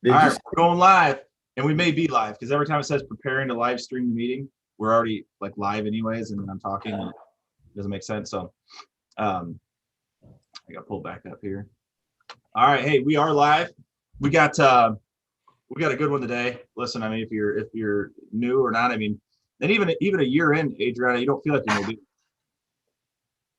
Did All you? right, we're going live, and we may be live because every time it says preparing to live stream the meeting, we're already like live anyways, and I'm talking, and it doesn't make sense. So, I got pulled back up here. All right, hey, we are live. We got a good one today. Listen, I mean, if you're new or not, I mean, and even a year in, Adriana, you don't feel like you're new, do you?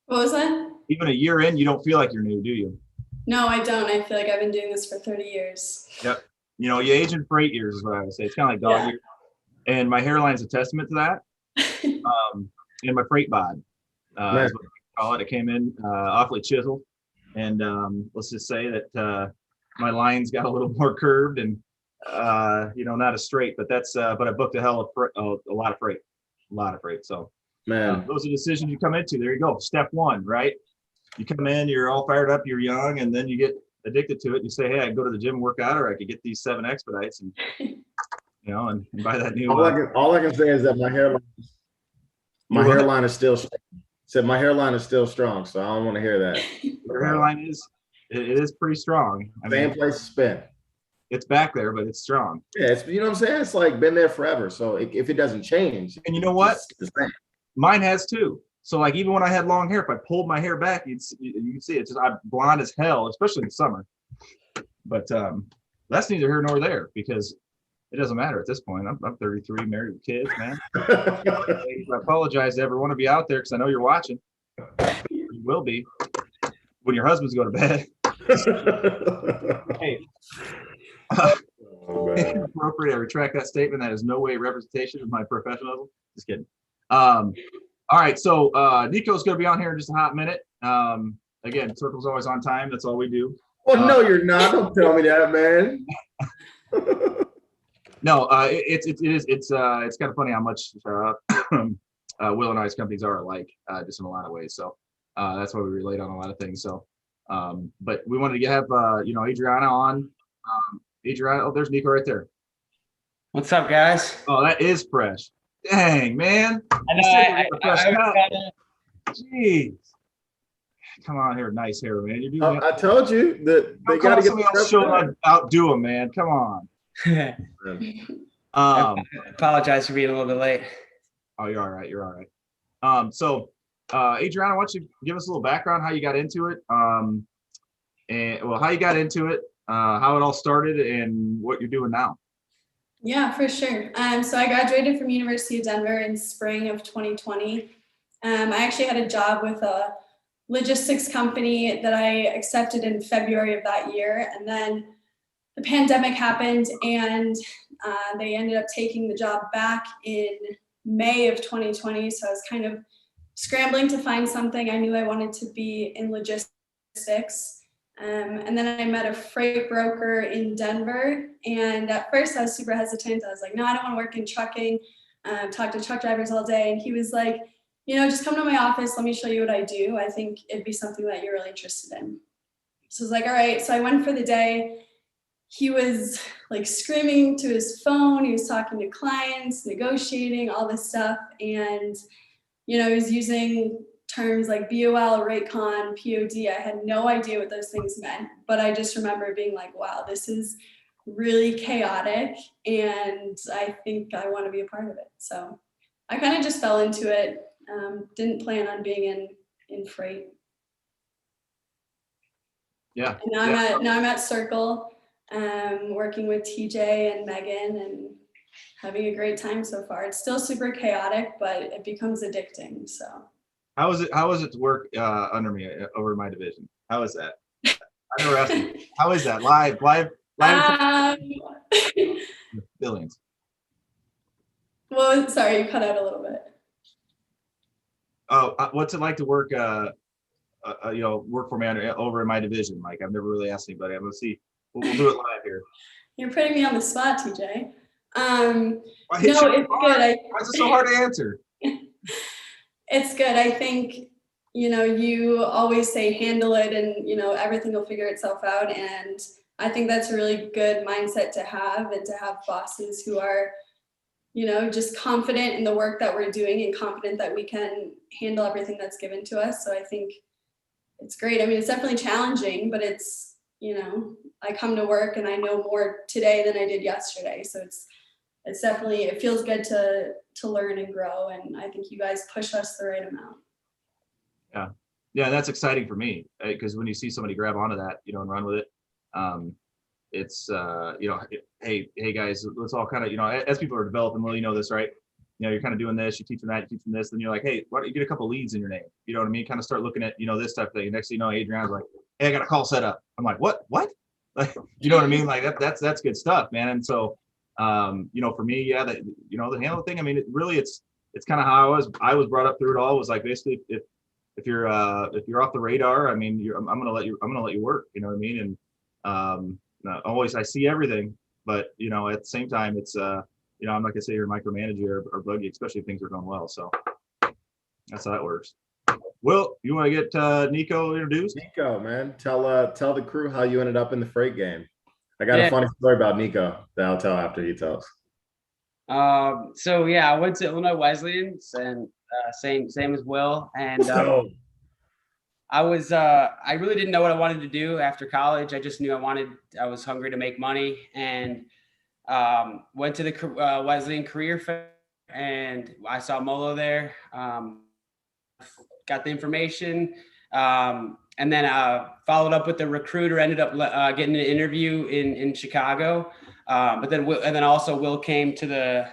What was that? Even a year in, you don't feel like you're new, do you? No, I don't. I feel like I've been doing this for 30 years. Yep. You know, you age in freight years is what I would say. It's kind of like dog years. And my hairline is a testament to that. And my freight bod, is what I call it. It came in awfully chiseled. And let's just say that my lines got a little more curved and, not as straight. But but I booked a lot of freight. So, Man, those are decisions you come into. There you go. Step one, right? You come in, you're all fired up, you're young, and then you get addicted to it. You say, hey, I can go to the gym and work out, or I could get these 7 expedites and and buy that new one. all I can say is that my hairline is still strong, so I don't want to hear that. Your hairline it is pretty strong. I Same mean, place to spin. it's back there, but it's strong. Yeah, it's, you know what I'm saying? It's like been there forever. So if it doesn't change, And you know what? it's the same. Mine has too. So like even when I had long hair, if I pulled my hair back, you can see it's just I'm blonde as hell, especially in the summer. But that's neither here nor there because it doesn't matter at this point. I'm 33, married with kids, man. I apologize to every one of you out there because I know you're watching. You will be when your husbands go to bed. Hey, Oh, man. appropriate. I retract that statement. That is no way representation of my professionalism. Just kidding. All right, so Nico's going to be on here in just a hot minute. Again, Circle's always on time. That's all we do. Well, no, you're not. Don't tell me that, man. No, it's kind of funny how much Will and I's companies are alike, just in a lot of ways. So that's why we relate on a lot of things. So, but we wanted to have Adriana on. Adriana, oh, there's Nico right there. What's up, guys? Oh, that is fresh. Dang, man. Jeez. Come on here, nice hair, man. You're doing I told you that they got to get somebody else show outdo him, man. Come on. I apologize for being a little bit late. Oh, you're all right. You're all right. So, Adriana, why don't you give us a little background how you got into it, how you got into it, how it all started, and what you're doing now. Yeah, for sure. So I graduated from University of Denver in spring of 2020. I actually had a job with a logistics company that I accepted in February of that year. And then the pandemic happened and they ended up taking the job back in May of 2020. So I was kind of scrambling to find something. I knew I wanted to be in logistics. And then I met a freight broker in Denver. And at first I was super hesitant. I was like, no, I don't want to work in trucking. Talk to truck drivers all day. And he was like, just come to my office. Let me show you what I do. I think it'd be something that you're really interested in. So I was like, all right. So I went for the day. He was like screaming to his phone. He was talking to clients, negotiating, all this stuff. And, he was using terms like BOL, Raycon, POD. I had no idea what those things meant, but I just remember being like, wow, this is really chaotic and I think I want to be a part of it. So I kind of just fell into it. Didn't plan on being in freight. Yeah. And now I'm at Circle, working with TJ and Megan and having a great time so far. It's still super chaotic, but it becomes addicting. So How is it to work under me over my division? How is that? I never asked you. How is that? Live billions. Well, sorry, you cut out a little bit. Oh, what's it like to work work for me over in my division? Like I've never really asked anybody. I'm gonna see. We'll do it live here. You're putting me on the spot, TJ. No, it's good. Why is it so hard to answer? It's good. I think, you always say handle it and, everything will figure itself out. And I think that's a really good mindset to have and to have bosses who are, just confident in the work that we're doing and confident that we can handle everything that's given to us. So I think it's great. I mean, it's definitely challenging, but it's, I come to work and I know more today than I did yesterday. So it's definitely, it feels good to learn and grow. And I think you guys push us the right amount. Yeah, that's exciting for me because when you see somebody grab onto that, and run with it, it's hey guys, let's all kind of, as people are developing, well, you know this, right? You're kind of doing this, you teach them that, you teach them this, then you're like, hey, why don't you get a couple leads in your name? You know what I mean? Kind of start looking at, this type of thing. Next thing you know, Adriana's like, hey, I got a call set up. I'm like, what? Like, you know what I mean? Like that's good stuff, man. And so, for me, yeah, the handle thing. I mean, it's kind of how I was brought up through it all. Was like basically if you're off the radar, I mean, I'm gonna let you work. You know what I mean? And always I see everything, but at the same time, it's I'm not gonna say you're a micromanager or buggy, especially if things are going well. So that's how that works. Will, you want to get Nico introduced? Nico, man, tell the crew how you ended up in the freight game. I got a funny story about Nico that I'll tell after he tells. So yeah, I went to Illinois Wesleyan, and same as Will, and I really didn't know what I wanted to do after college. I just knew I was hungry to make money, and went to the Wesleyan Career Fair, and I saw Molo there. Got the information, and then followed up with the recruiter. Ended up getting an interview in Chicago, but then Will came to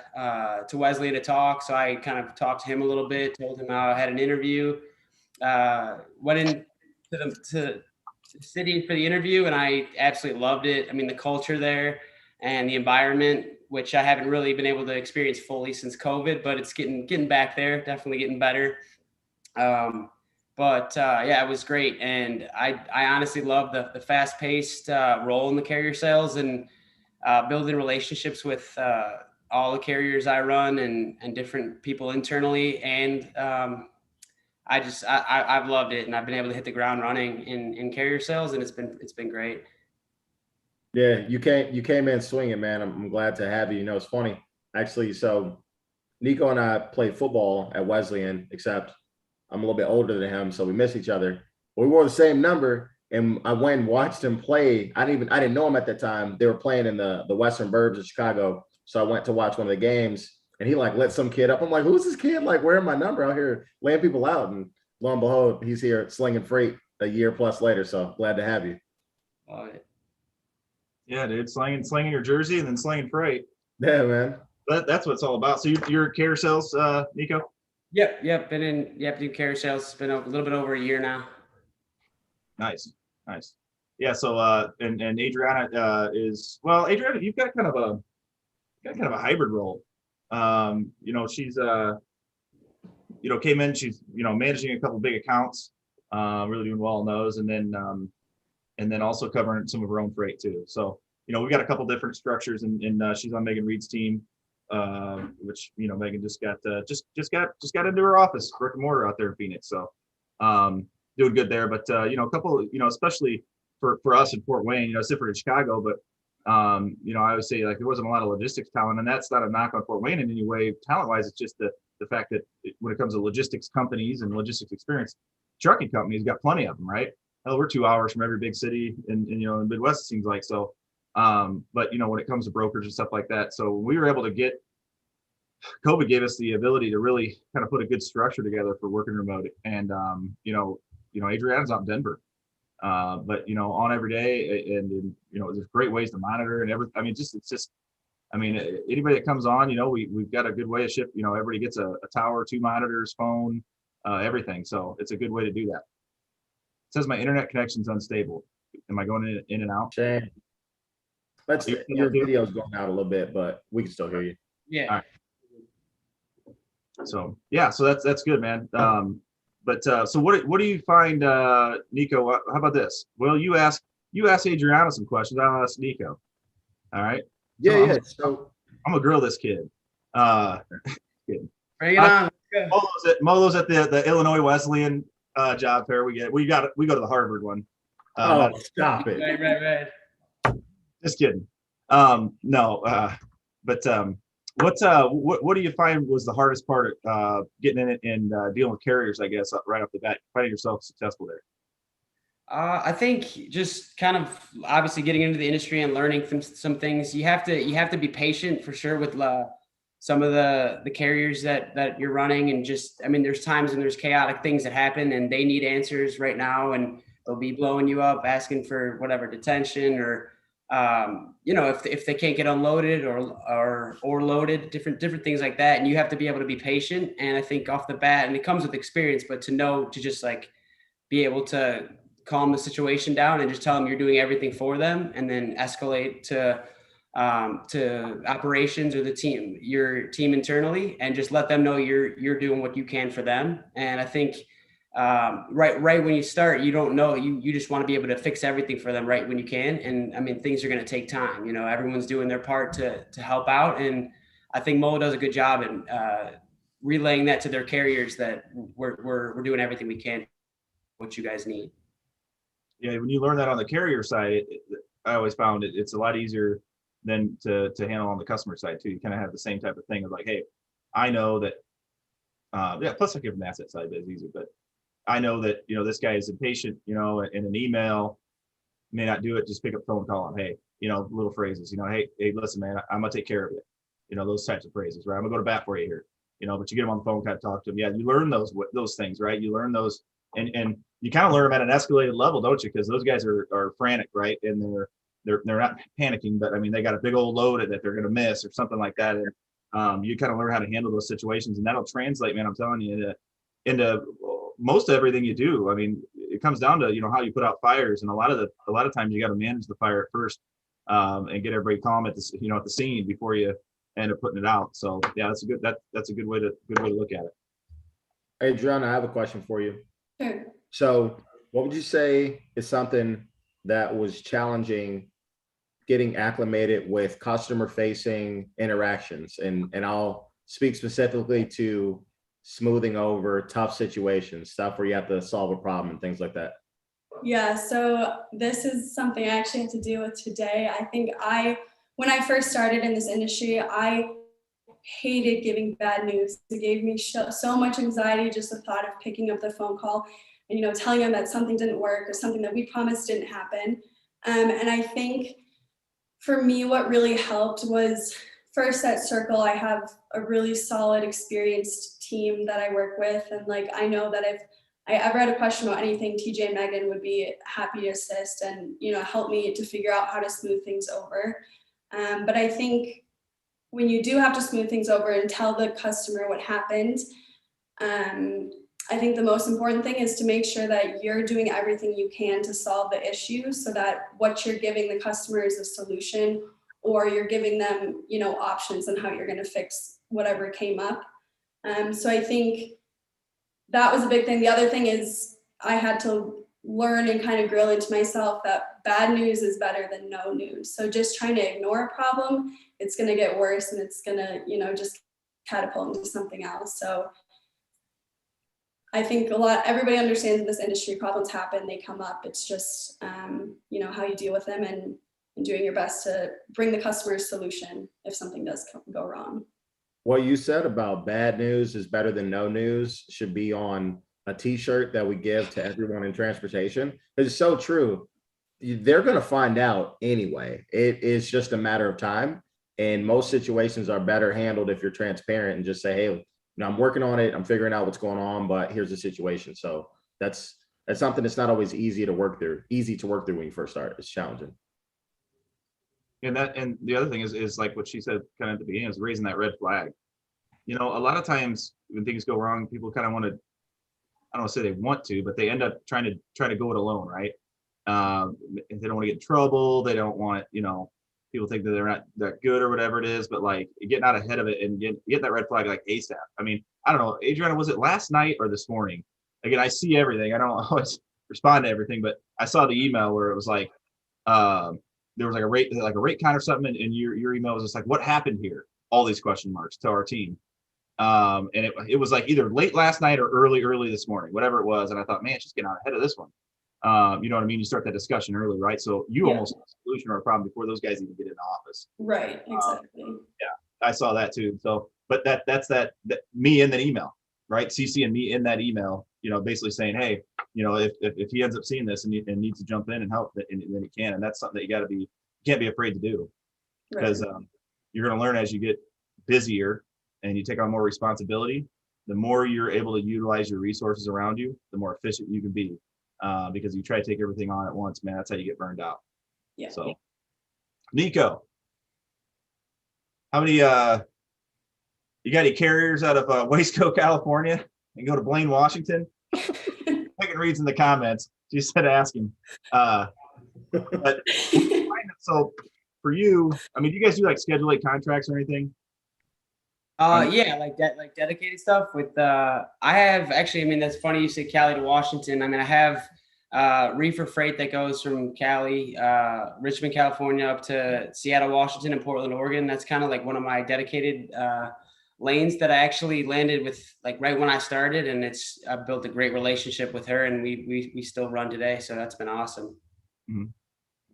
Wesleyan to talk. So I kind of talked to him a little bit, told him how I had an interview. Went into the city for the interview, and I absolutely loved it. I mean, the culture there and the environment, which I haven't really been able to experience fully since COVID, but it's getting back there, definitely getting better. Yeah, it was great. And I honestly love the fast paced role in the carrier sales and building relationships with all the carriers I run and different people internally. And I've loved it, and I've been able to hit the ground running in carrier sales, and it's been great. Yeah, you came in swinging, man. I'm glad to have you. It's funny actually. So Nico and I played football at Wesleyan, except I'm a little bit older than him, so we miss each other. We wore the same number, and I went and watched him play. I didn't know him at that time. They were playing in the Western Burbs of Chicago, so I went to watch one of the games, and he like let some kid up. I'm like, who's this kid? Like wearing my number out here, laying people out, and lo and behold, he's here slinging freight a year plus later. So glad to have you. Love it. Yeah, dude, slinging your jersey and then slinging freight. Yeah, man. That's what it's all about. So you're carrier sales, Nico? Yep. Been doing carrier sales. It's been a little bit over a year now. Nice. Yeah. So and Adriana Adriana, you've got kind of a hybrid role. She's came in. She's managing a couple big accounts, really doing well on those, and then also covering some of her own freight too. So we've got a couple different structures, and she's on Megan Reed's team. Which Megan just got into her office, brick and mortar out there in Phoenix, so doing good there. But a couple, especially for us in Fort Wayne, it's different in Chicago, but I would say like there wasn't a lot of logistics talent, and that's not a knock on Fort Wayne in any way talent wise. It's just the fact that when it comes to logistics companies and logistics experience, trucking companies got plenty of them, right? Hell, we're 2 hours from every big city in the Midwest, it seems like. So but when it comes to brokers and stuff like that, so we were able to COVID gave us the ability to really kind of put a good structure together for working remote. And Adriana's out in Denver, but on every day, and there's great ways to monitor and everything. I mean, anybody that comes on, we've got a good way of ship. Everybody gets a tower, 2 monitors, phone, everything. So it's a good way to do that. It says my internet connection's unstable. Am I going in and out? Shane. Your video's going out a little bit, but we can still hear you. Yeah. All right. So yeah, so that's good, man. So what do you find, Nico? How about this? Well, you ask Adriana some questions. I'll ask Nico. All right. Yeah. So I'm gonna grill this kid. Bring it on. Molo's at the Illinois Wesleyan job fair. We go to the Harvard one. Stop it. Right. Just kidding. No. What do you find was the hardest part of getting in it and dealing with carriers? I guess right off the bat, finding yourself successful there. I think just kind of obviously getting into the industry and learning some things. You have to be patient for sure with some of the carriers that you're running, and just, I mean, there's times when there's chaotic things that happen and they need answers right now, and they'll be blowing you up asking for whatever detention, or if they can't get unloaded or loaded, different things like that, and you have to be able to be patient. And I think off the bat, and it comes with experience, but to know to just like be able to calm the situation down and just tell them you're doing everything for them, and then escalate to operations or your team internally, and just let them know you're doing what you can for them. And I think right when you start, you don't know, you just want to be able to fix everything for them right when you can. And I mean, things are going to take time. Everyone's doing their part to help out, and I think MOA does a good job in relaying that to their carriers, that we're doing everything we can, what you guys need. Yeah, when you learn that on the carrier side, I always found it's a lot easier than to handle on the customer side too. You kind of have the same type of thing of like, hey, I know that, plus I give them the asset side, that's easy, but I know that, this guy is impatient, in an email, may not do it, just pick up the phone, call him, hey, little phrases, hey, listen, man, I'm gonna take care of it. Those types of phrases, right? I'm gonna go to bat for you here, but you get them on the phone, kind of talk to them. Yeah, you learn those things, right? You learn those, and you kind of learn them at an escalated level, don't you? Because those guys are frantic, right? And they're not panicking, but I mean, they got a big old load that they're going to miss or something like that. And you kind of learn how to handle those situations, and that'll translate, man, I'm telling you, into most everything you do. I mean, it comes down to, how you put out fires, and a lot of times you got to manage the fire at first, and get everybody calm at the, at the scene before you end up putting it out. So yeah, that's a good way to look at it. Hey, Adriana, I have a question for you. Sure. So what would you say is something that was challenging getting acclimated with customer facing interactions? And I'll speak specifically to smoothing over tough situations, stuff where you have to solve a problem and things like that. Yeah, so this is something I actually had to deal with today. I think when I first started in this industry, I hated giving bad news. It gave me so much anxiety, just the thought of picking up the phone call and, telling them that something didn't work or something that we promised didn't happen. And I think for me, what really helped was first at Circle, I have a really solid, experienced team that I work with. And I know that if I ever had a question about anything, TJ and Megan would be happy to assist and, help me to figure out how to smooth things over. But I think when you do have to smooth things over and tell the customer what happened, I think the most important thing is to make sure that you're doing everything you can to solve the issue, so that what you're giving the customer is a solution, or you're giving them, options on how you're going to fix whatever came up. So I think that was a big thing. The other thing is I had to learn and kind of grill into myself that bad news is better than no news. So just trying to ignore a problem, it's going to get worse, and it's going to, just catapult into something else. So I think everybody understands in this industry, problems happen, they come up. It's just, how you deal with them and doing your best to bring the customer a solution if something does go wrong. What you said about bad news is better than no news should be on a t-shirt that we give to everyone in transportation. It's so true. They're going to find out anyway. It is just a matter of time. And most situations are better handled if you're transparent and just say, hey, I'm working on it. I'm figuring out what's going on, but here's the situation. So that's something that's not always easy to work through when you first start. It's challenging. And the other thing is like what she said kind of at the beginning, is raising that red flag. A lot of times when things go wrong, people kind of want to, I don't want to say they want to, but they end up trying to go it alone, right? They don't want to get in trouble. They don't want, people think that they're not that good or whatever it is, but getting out ahead of it and get that red flag ASAP. I mean, I don't know, Adriana, was it last night or this morning? Again, I see everything. I don't always respond to everything, but I saw the email where it was there was a rate count or something, and your email was just like, what happened here? All these question marks to our team. And it was either late last night or early this morning, whatever it was. And I thought, man, just get out ahead of this one. You know what I mean? You start that discussion early, right? So you almost have a solution or a problem before those guys even get into office. Right, exactly. Yeah, I saw that too. So, but that's me in that email. right? CC and me in that email, basically saying, hey, if he ends up seeing this and needs to jump in and help, then he can. And that's something that you can't be afraid to do, because you're going to learn as you get busier and you take on more responsibility. The more you're able to utilize your resources around you, the more efficient you can be. Because you try to take everything on at once, man, that's how you get burned out. Yeah. So, Nico, how many you got any carriers out of Waco, California, and go to Blaine, Washington? Megan reads in the comments. She said, "Ask him." But so for you, I mean, do you guys do like Schedule 8 contracts or anything? Yeah, like dedicated stuff with I have actually, I mean, that's funny you say Cali to Washington. I mean, I have reefer freight that goes from Cali, Richmond, California up to Seattle, Washington, and Portland, Oregon. That's kind of like one of my dedicated lanes that I actually landed with like right when I started, and I built a great relationship with her, and we still run today. So that's been awesome. Mm-hmm.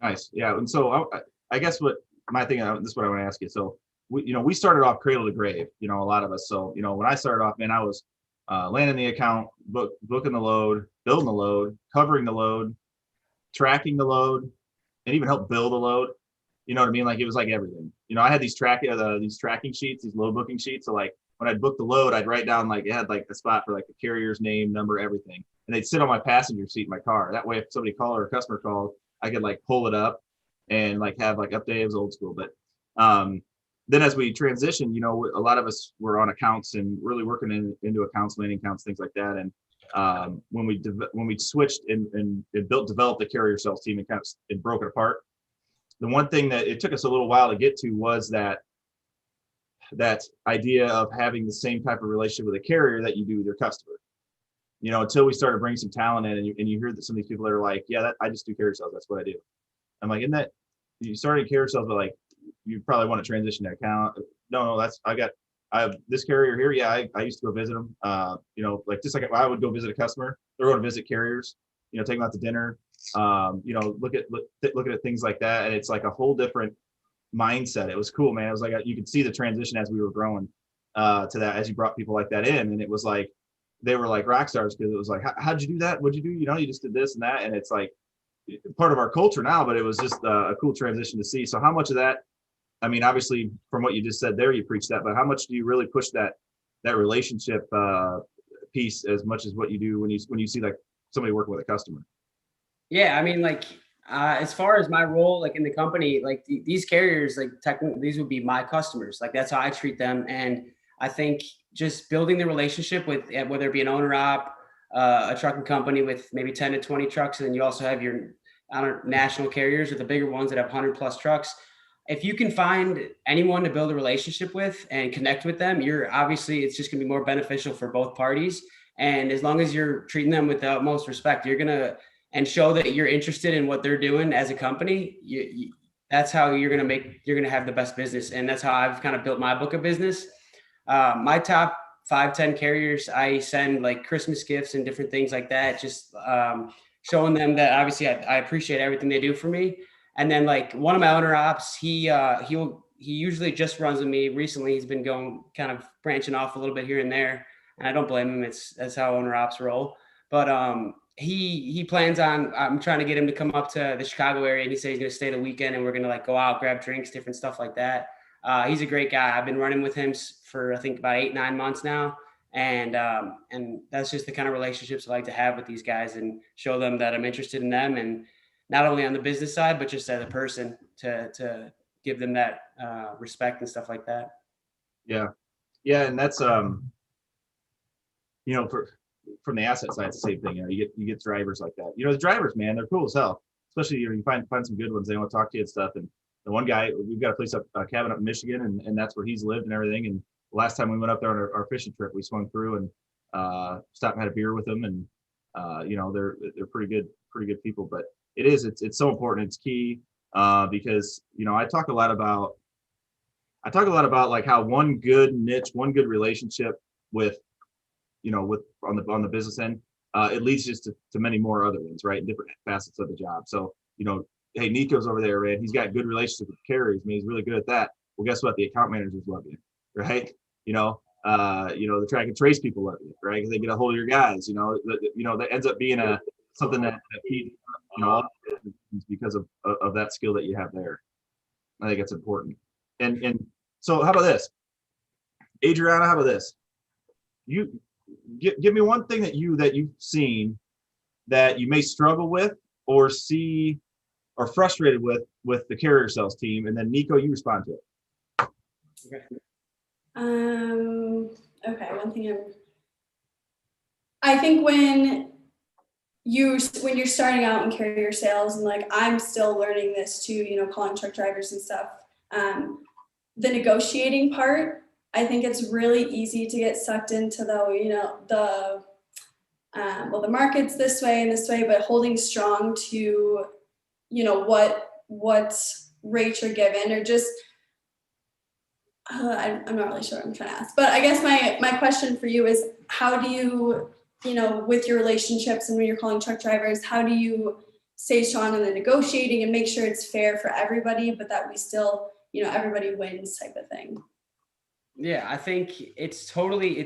Nice. Yeah. And so I guess what my thing, this is what I want to ask you. So we started off cradle to grave, a lot of us. So, when I started off, man, I was landing the account, booking the load, building the load, covering the load, tracking the load, and even help build the load. You know what I mean? Like it was like everything. I had these tracking sheets, these load booking sheets. So like when I'd book the load, I'd write down like it had like the spot for like the carrier's name, number, everything, and they'd sit on my passenger seat in my car. That way, if somebody called or a customer called, I could like pull it up and like have like update. It was old school, but then as we transitioned, a lot of us were on accounts and really working into accounts, landing accounts, things like that. And when we switched and developed the carrier sales team and kind of broke it apart, the one thing that it took us a little while to get to was that idea of having the same type of relationship with a carrier that you do with your customer. Until we started bringing some talent in, and you hear that some of these people that are like, yeah, I just do carrier sales. That's what I do. I'm like, isn't that you started carrier sales, but like, you probably want to transition to account. No, I have this carrier here. Yeah, I used to go visit them. Like just like I would go visit a customer, they're going to visit carriers. Take them out to dinner. Look at things like that, and it's like a whole different mindset. It was cool, man. It was like you could see the transition as we were growing to that, as you brought people like that in, and it was like they were like rock stars, because it was like, how'd you do that? What'd you do? You just did this and that, and it's like part of our culture now. But it was just a cool transition to see. So how much of that? I mean, obviously, from what you just said there, you preach that, but how much do you really push that relationship piece as much as what you do when you see like somebody working with a customer? Yeah, I mean, like as far as my role, like in the company, like these carriers, like technically, these would be my customers. Like that's how I treat them, and I think just building the relationship with whether it be an owner op, a trucking company with maybe 10 to 20 trucks, and then you also have your national carriers or the bigger ones that have 100+ trucks. If you can find anyone to build a relationship with and connect with them, it's just gonna be more beneficial for both parties. And as long as you're treating them with the utmost respect, and show that you're interested in what they're doing as a company, that's how you're gonna have the best business. And that's how I've kind of built my book of business. My top 5-10 carriers, I send like Christmas gifts and different things like that, just showing them that obviously I appreciate everything they do for me. And then like one of my owner ops, he usually just runs with me. Recently, he's been going kind of branching off a little bit here and there, and I don't blame him. That's how owner ops roll. But he plans on, I'm trying to get him to come up to the Chicago area, and he said he's going to stay the weekend, and we're going to like go out, grab drinks, different stuff like that. He's a great guy. I've been running with him for I think about 8-9 months now. And that's just the kind of relationships I like to have with these guys, and show them that I'm interested in them, and not only on the business side, but just as a person to give them that respect and stuff like that. Yeah. Yeah. And that's, from the asset side, it's the same thing. You get drivers like that. The drivers, man, they're cool as hell. Especially, you find some good ones. They want to talk to you and stuff. And the one guy, we've got a place cabin up in Michigan, and that's where he's lived and everything. And the last time we went up there on our fishing trip, we swung through and stopped and had a beer with them. And they're pretty good people. But it's so important. It's key because I talk a lot about like how one good niche, one good relationship with on the business end, it leads just to many more other ones, right? Different facets of the job. So hey, Nico's over there, man. He's got good relationships with carriers. I mean, he's really good at that. Well, guess what? The account managers love you, right? the track and trace people love you, right? Because they get a hold of your guys, that ends up being something that feeds, all because of that skill that you have there. I think it's important. And so how about this? Adriana, how about this? You give me one thing that you've seen that you may struggle with or see or frustrated with the carrier sales team, and then Nico, you respond to it. Okay, one thing I think when you're starting out in carrier sales, and like I'm still learning this too, calling truck drivers and stuff. The negotiating part, I think it's really easy to get sucked into the market's this way and this way, but holding strong to, what rates you're given, or just, I'm not really sure what I'm trying to ask, but I guess my question for you is, how do you, with your relationships and when you're calling truck drivers, how do you stay strong in the negotiating and make sure it's fair for everybody, but that we still, everybody wins type of thing? Yeah, I think it's totally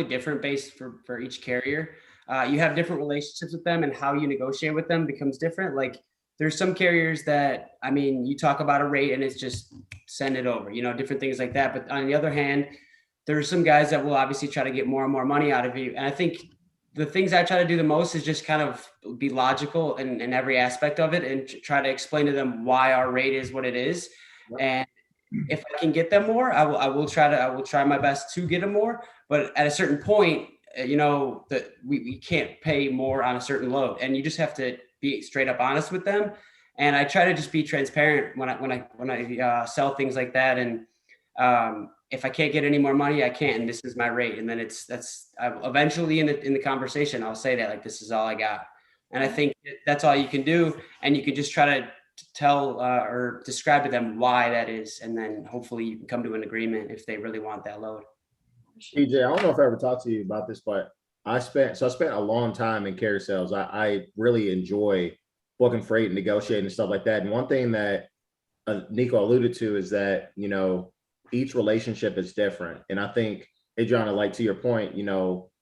different based for each carrier. You have different relationships with them, and how you negotiate with them becomes different. Like there's some carriers that, you talk about a rate and it's just send it over, different things like that. But on the other hand, there's some guys that will obviously try to get more and more money out of you. And I think the things I try to do the most is just kind of be logical in every aspect of it, and try to explain to them why our rate is what it is. And if I can get them more, I will try my best to get them more. But at a certain point, that we can't pay more on a certain load, and you just have to be straight up honest with them. And I try to just be transparent when I sell things like that. And if I can't get any more money, I can't, and this is my rate. And then eventually in the conversation, I'll say that, like, this is all I got. And I think that's all you can do. And you can just try to tell or describe to them why that is. And then hopefully you can come to an agreement if they really want that load. TJ, I don't know if I ever talked to you about this, but I spent a long time in carrier sales. I really enjoy booking freight and negotiating and stuff like that. And one thing that Nico alluded to is that, each relationship is different. And I think, Adriana, like to your point,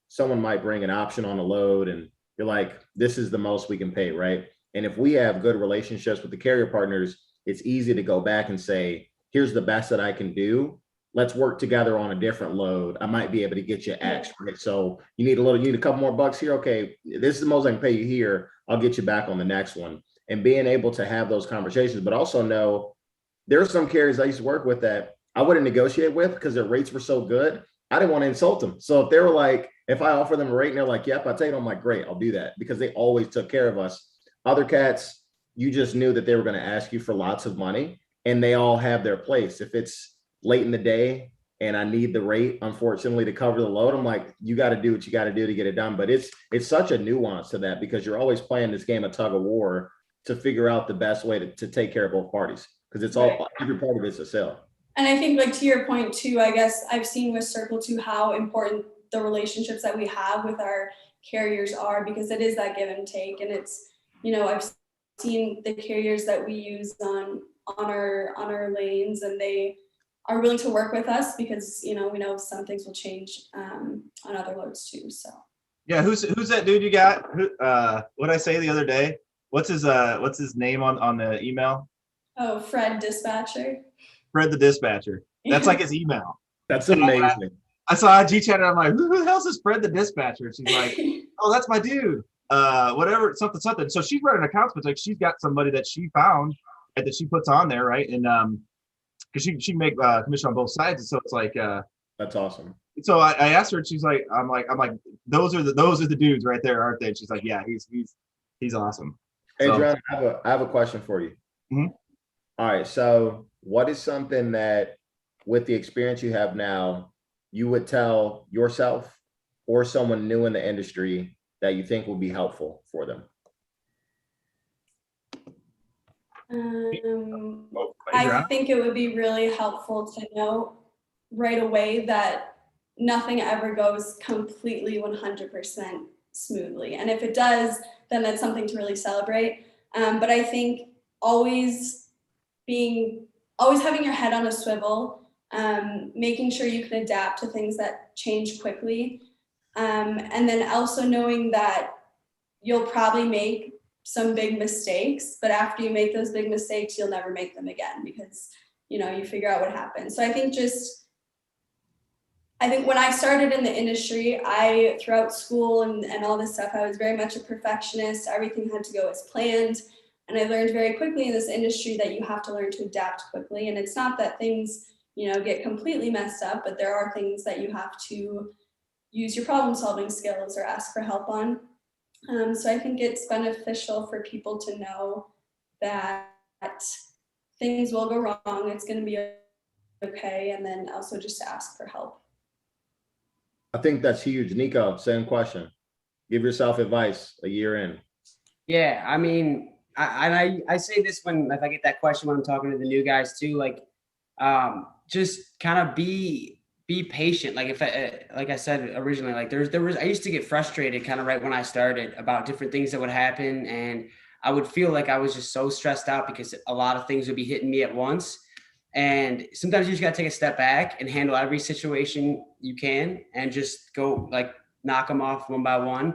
someone might bring an option on a load and you're like, this is the most we can pay, right? And if we have good relationships with the carrier partners, it's easy to go back and say, here's the best that I can do. Let's work together on a different load. I might be able to get you X, right? So you need a couple more bucks here. Okay, this is the most I can pay you here. I'll get you back on the next one. And being able to have those conversations, but also know there are some carriers I used to work with that I wouldn't negotiate with because their rates were so good. I didn't want to insult them. So if they were like, if I offer them a rate and they're like, yep, I'll take it, I'm like, great, I'll do that, because they always took care of us. Other cats, you just knew that they were going to ask you for lots of money, and they all have their place. If it's late in the day and I need the rate, unfortunately, to cover the load, I'm like, you got to do what you got to do to get it done. But it's such a nuance to that, because you're always playing this game of tug of war to figure out the best way to take care of both parties, because it's all, every part of it's a sale. And I think, like, to your point too, I guess I've seen with Circle too how important the relationships that we have with our carriers are, because it is that give and take. And it's, I've seen the carriers that we use on our lanes, and they are willing to work with us because, we know some things will change on other loads too. So yeah, who's that dude you got? What'd I say the other day? What's his name on the email? Oh, Fred Dispatcher. Fred the Dispatcher. That's like his email. That's amazing. I saw IG chat and I'm like, who the hell's this Fred the Dispatcher? She's like, oh, that's my dude. Whatever, something. So she's running accounts, but like she's got somebody that she found that she puts on there, right? And because she make commission on both sides, and so it's like that's awesome. So I asked her, and she's like, I'm like, those are the dudes right there, aren't they? And she's like, yeah, he's awesome. Adrian, I have a question for you. Mm-hmm. All right, so what is something that, with the experience you have now, you would tell yourself or someone new in the industry that you think would be helpful for them? I think it would be really helpful to know right away that nothing ever goes completely 100% smoothly. And if it does, then that's something to really celebrate. But I think always having your head on a swivel, making sure you can adapt to things that change quickly. And then also knowing that you'll probably make some big mistakes, but after you make those big mistakes, you'll never make them again because, you know, you figure out what happened. So I think when I started in the industry, throughout school and all this stuff, I was very much a perfectionist. Everything had to go as planned. And I learned very quickly in this industry that you have to learn to adapt quickly. And it's not that things, you know, get completely messed up, but there are things that you have to use your problem solving skills or ask for help on. So I think it's beneficial for people to know that things will go wrong. It's going to be okay. And then also just to ask for help. I think that's huge. Nico, same question. Give yourself advice a year in. Yeah, I mean, I say this if I get that question when I'm talking to the new guys too, like, just kind of be patient. Like like I said originally, like I used to get frustrated kind of right when I started about different things that would happen, and I would feel like I was just so stressed out because a lot of things would be hitting me at once. And sometimes you just got to take a step back and handle every situation you can and just go like knock them off one by one.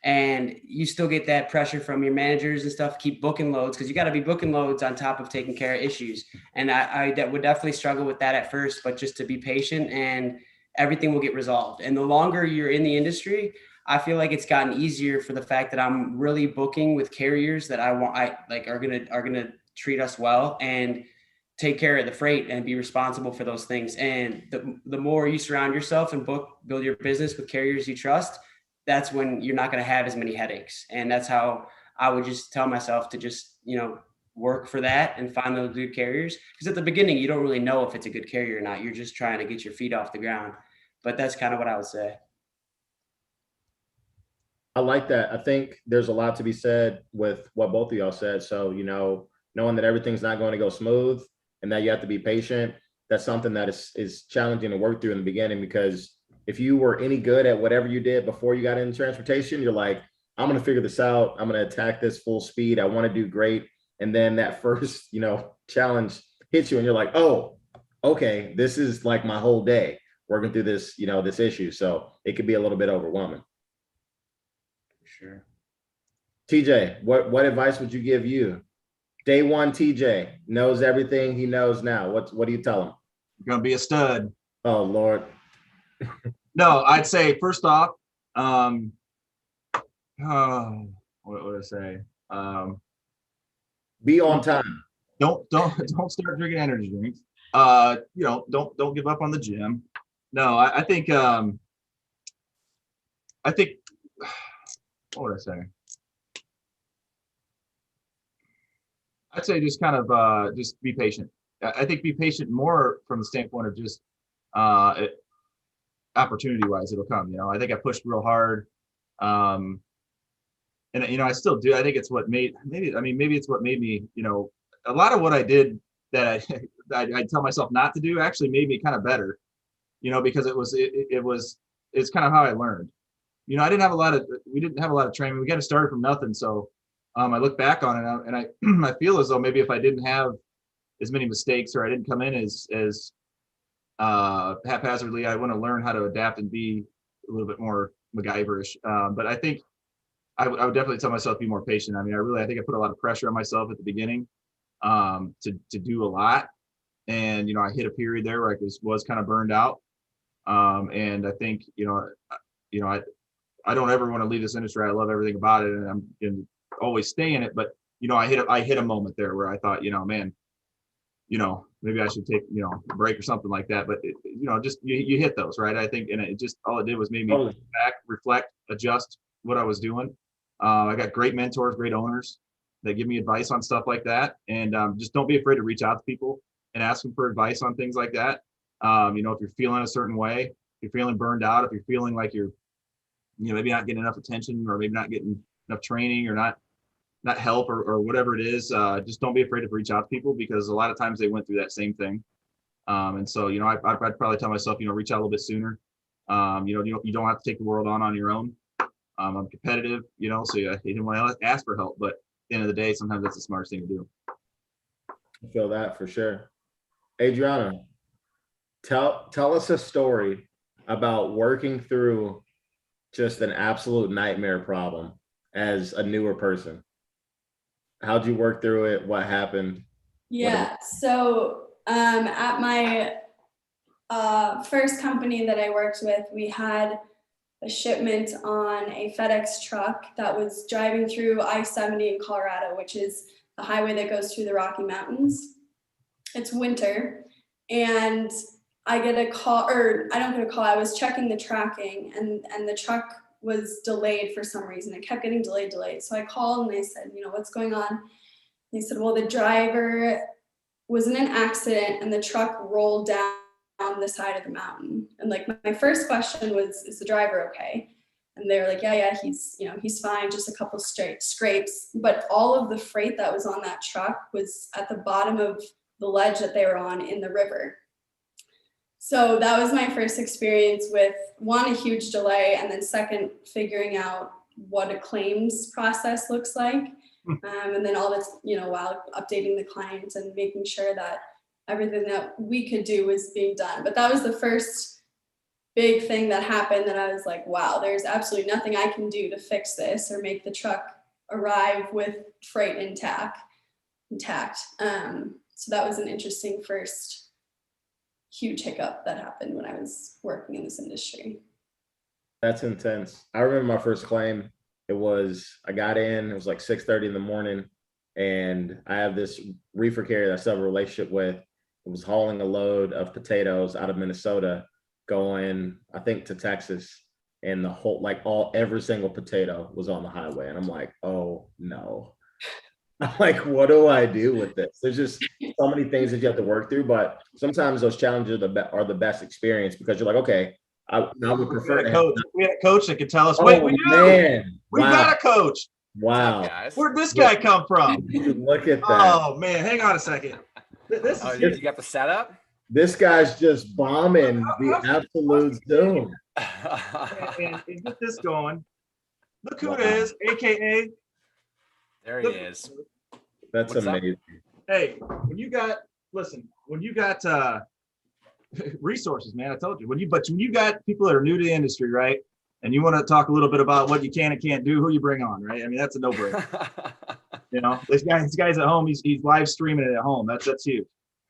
And you still get that pressure from your managers and stuff, keep booking loads because you got to be booking loads on top of taking care of issues. And I would definitely struggle with that at first, but just to be patient and everything will get resolved. And the longer you're in the industry, I feel like it's gotten easier for the fact that I'm really booking with carriers that are gonna treat us well and take care of the freight and be responsible for those things. And the more you surround yourself and build your business with carriers you trust, that's when you're not going to have as many headaches. And that's how I would just tell myself to just, you know, work for that and find those good carriers. Because at the beginning, you don't really know if it's a good carrier or not. You're just trying to get your feet off the ground. But that's kind of what I would say. I like that. I think there's a lot to be said with what both of y'all said. So, you know, knowing that everything's not going to go smooth and that you have to be patient, that's something that is challenging to work through in the beginning, because if you were any good at whatever you did before you got into transportation, you're like, I'm going to figure this out. I'm going to attack this full speed. I want to do great. And then that first, you know, challenge hits you and you're like, oh, okay, this is like my whole day working through this, you know, this issue. So it could be a little bit overwhelming. Sure. TJ, what advice would you give you? Day one, TJ knows everything he knows now. What do you tell him? You're gonna be a stud. Oh, Lord. No, I'd say first off, what would I say? Be on time. Don't start drinking energy drinks. You know, don't give up on the gym. No, I think what would I say? I'd say just kind of just be patient. I think be patient more from the standpoint of just opportunity wise, it'll come. You know, I think I pushed real hard. And you know, I still do. I think it's what maybe it's what made me, you know, a lot of what I did that I tell myself not to do actually made me kind of better, you know, because it's kind of how I learned. You know, we didn't have a lot of training. We got to start from nothing. So I look back on it and I feel as though maybe if I didn't have as many mistakes or I didn't come in as haphazardly, I want to learn how to adapt and be a little bit more MacGyverish. But I think I would definitely tell myself be more patient. I mean, I think I put a lot of pressure on myself at the beginning to do a lot. And, you know, I hit a period there where I was kind of burned out. And I think, I don't ever want to leave this industry. I love everything about it and I'm going to always stay in it. But, you know, I hit a moment there where I thought, you know, man, you know, maybe I should take, you know, a break or something like that. But, you know, just you hit those, right? I think, and it just, all it did was made me push back, reflect, adjust what I was doing. I got great mentors, great owners that give me advice on stuff like that. And just don't be afraid to reach out to people and ask them for advice on things like that. You know, if you're feeling a certain way, if you're feeling burned out, if you're feeling like you're, you know, maybe not getting enough attention or maybe not getting enough training or not help or whatever it is, just don't be afraid to reach out to people because a lot of times they went through that same thing. And so, you know, I'd probably tell myself, you know, reach out a little bit sooner. You know, you don't have to take the world on your own. I'm competitive, you know, so you didn't want to ask for help, but at the end of the day, sometimes that's the smartest thing to do. I feel that for sure. Adriana, tell us a story about working through just an absolute nightmare problem as a newer person. How'd you work through it? What happened? Yeah. So at my first company that I worked with, we had a shipment on a FedEx truck that was driving through I-70 in Colorado, which is the highway that goes through the Rocky Mountains. It's winter, and I get a call, or I don't get a call. I was checking the tracking, and the truck was delayed for some reason. It kept getting delayed. So I called and I said, what's going on? They said, well, the driver was in an accident and the truck rolled down the side of the mountain. And like my first question was, is the driver okay? And they were like, yeah, he's fine, just a couple straight scrapes. But all of the freight that was on that truck was at the bottom of the ledge that they were on in the river. So that was my first experience with, one, a huge delay, and then second, figuring out what a claims process looks like. And then all this, while updating the client and making sure that everything that we could do was being done. But that was the first big thing that happened that I was like, wow, there's absolutely nothing I can do to fix this or make the truck arrive with freight intact. So that was an interesting first huge hiccup that happened when I was working in this industry. That's intense. I remember my first claim. I got in, it was like 6:30 in the morning, and I have this reefer carrier that I still have a relationship with. It was hauling a load of potatoes out of Minnesota going, I think, to Texas, and the whole, every single potato was on the highway. And I'm like, oh no. I'm like, what do I do with this? There's just so many things that you have to work through, but sometimes those challenges are the best experience, because you're like, okay, I would prefer to have. We had a coach that could tell us, Oh, wait, we do. Man. We've got a coach. Wow. Where'd this guy come from? Look at that. Oh man, hang on a second. This is you got the setup? This guy's just bombing the absolute Zoom. and get this going. Look who it is, aka. There he is. That's What's amazing. Hey, when you got resources, man, I told you. When you got people that are new to the industry, right? And you want to talk a little bit about what you can and can't do, who you bring on, right? I mean, that's a no-brainer. This guy's at home. He's live streaming it at home. That's huge.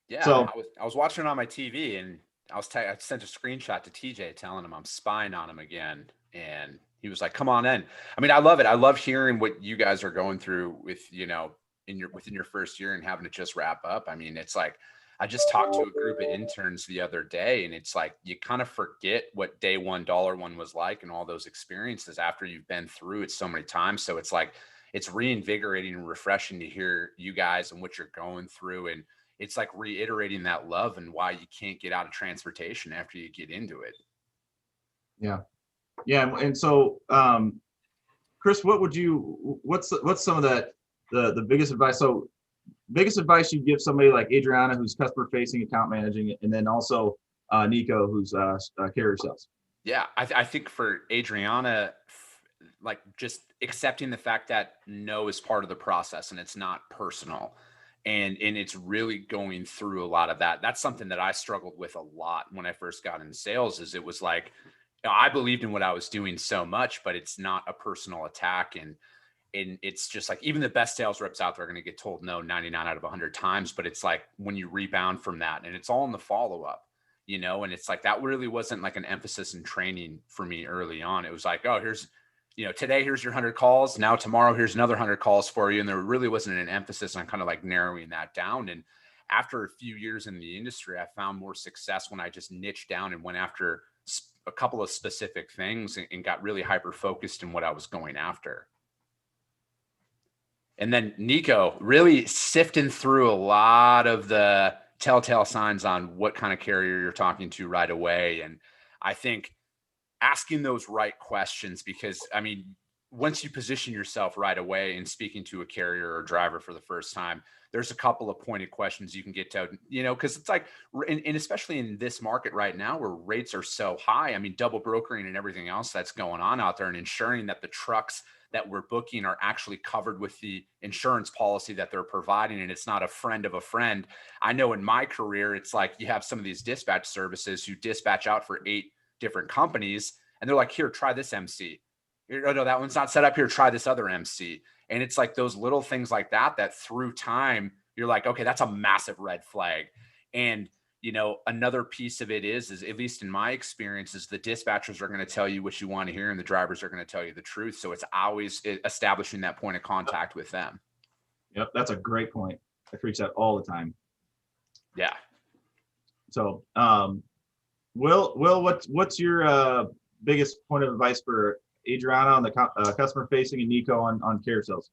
Yeah. So I was watching it on my TV, and I sent a screenshot to TJ telling him I'm spying on him again, and he was like, "Come on in." I mean, I love it. I love hearing what you guys are going through with within your first year and having to just wrap up. I mean, it's like, I just talked to a group of interns the other day, and it's like you kind of forget what day one, $1 was like, and all those experiences after you've been through it so many times. So it's like, it's reinvigorating and refreshing to hear you guys and what you're going through. And it's like reiterating that love and why you can't get out of transportation after you get into it. yeah. And so, Chris, what's some of the biggest advice? So biggest advice you'd give somebody like Adriana, who's customer facing, account managing, and then also Nico, who's carrier sales. Yeah, I think for Adriana, like just accepting the fact that no is part of the process and it's not personal. And it's really going through a lot of that. That's something that I struggled with a lot when I first got into sales, is it was like, I believed in what I was doing so much, but it's not a personal attack. And it's just like, even the best sales reps out there are going to get told no 99 out of 100 times. But it's like, when you rebound from that, and it's all in the follow-up, and it's like, that really wasn't like an emphasis in training for me early on. It was like, oh, here's, today, here's your 100 calls. Now tomorrow, here's another 100 calls for you. And there really wasn't an emphasis on kind of like narrowing that down. And after a few years in the industry, I found more success when I just niched down and went after a couple of specific things and got really hyper-focused in what I was going after. And then Nico, really sifting through a lot of the telltale signs on what kind of carrier you're talking to right away. And I think asking those right questions, because I mean, once you position yourself right away in speaking to a carrier or driver for the first time, there's a couple of pointed questions you can get to, because it's like, and especially in this market right now where rates are so high, I mean, double brokering and everything else that's going on out there, and ensuring that the trucks that we're booking are actually covered with the insurance policy that they're providing, and it's not a friend of a friend. I know in my career, it's like you have some of these dispatch services who dispatch out for 8 different companies, and they're like, here, try this MC. Oh, no, that one's not set up here. Try this other MC. And it's like those little things like that, that through time, you're like, okay, that's a massive red flag. And, you know, another piece of it is at least in my experience, is the dispatchers are going to tell you what you want to hear and the drivers are going to tell you the truth. So it's always establishing that point of contact with them. Yep, that's a great point. I preach that all the time. Yeah. So, Will, what's your biggest point of advice for Adriana on the customer facing and Nico on carousels?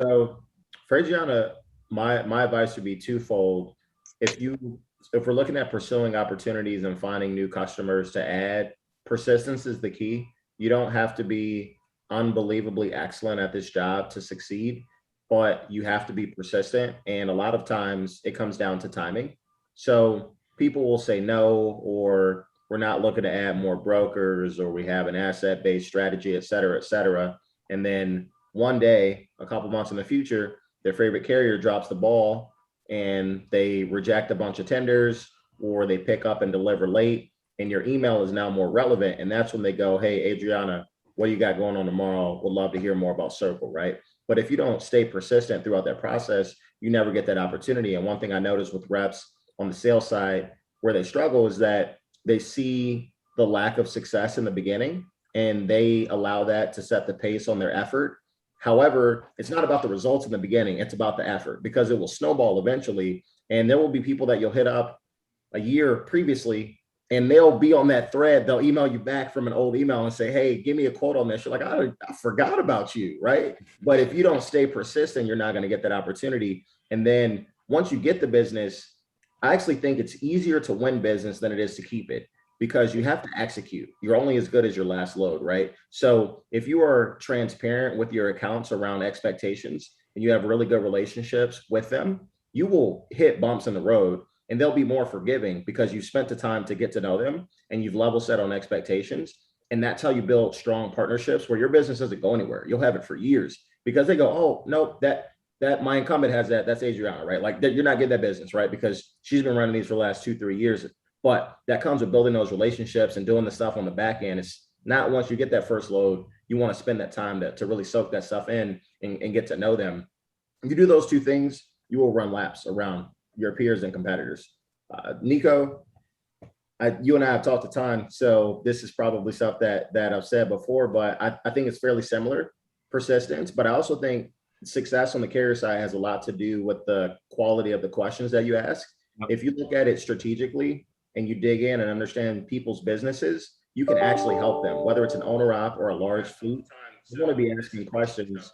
So for Adriana, my advice would be twofold. If we're looking at pursuing opportunities and finding new customers to add, persistence is the key. You don't have to be unbelievably excellent at this job to succeed, but you have to be persistent. And a lot of times it comes down to timing. So people will say no, or we're not looking to add more brokers, or we have an asset-based strategy, et cetera, et cetera. And then one day, a couple months in the future, their favorite carrier drops the ball and they reject a bunch of tenders, or they pick up and deliver late, and your email is now more relevant. And that's when they go, hey, Adriana, what do you got going on tomorrow? Would love to hear more about Circle, right? But if you don't stay persistent throughout that process, you never get that opportunity. And one thing I noticed with reps on the sales side where they struggle is that they see the lack of success in the beginning and they allow that to set the pace on their effort. However, it's not about the results in the beginning, it's about the effort, because it will snowball eventually. And there will be people that you'll hit up a year previously and they'll be on that thread. They'll email you back from an old email and say, hey, give me a quote on this. You're like, I forgot about you, right? But if you don't stay persistent, you're not going to get that opportunity. And then once you get the business, I actually think it's easier to win business than it is to keep it, because you have to execute. You're only as good as your last load, right? So if you are transparent with your accounts around expectations and you have really good relationships with them, you will hit bumps in the road and they'll be more forgiving because you spent the time to get to know them and you've level set on expectations. And that's how you build strong partnerships where your business doesn't go anywhere. You'll have it for years because they go, oh, no, that my incumbent has that. That's Adriana, right? Like you're not getting that business, right? Because she's been running these for the last 2-3 years. But that comes with building those relationships and doing the stuff on the back end. It's not once you get that first load, you want to spend that time to really soak that stuff in and get to know them. If you do those two things, you will run laps around your peers and competitors. Nico, you and I have talked a ton, so this is probably stuff that I've said before, but I think it's fairly similar, persistence. But I also think success on the carrier side has a lot to do with the quality of the questions that you ask. Yep. If you look at it strategically and you dig in and understand people's businesses, you can actually help them, whether it's an owner op or a large fleet. You want to be asking questions.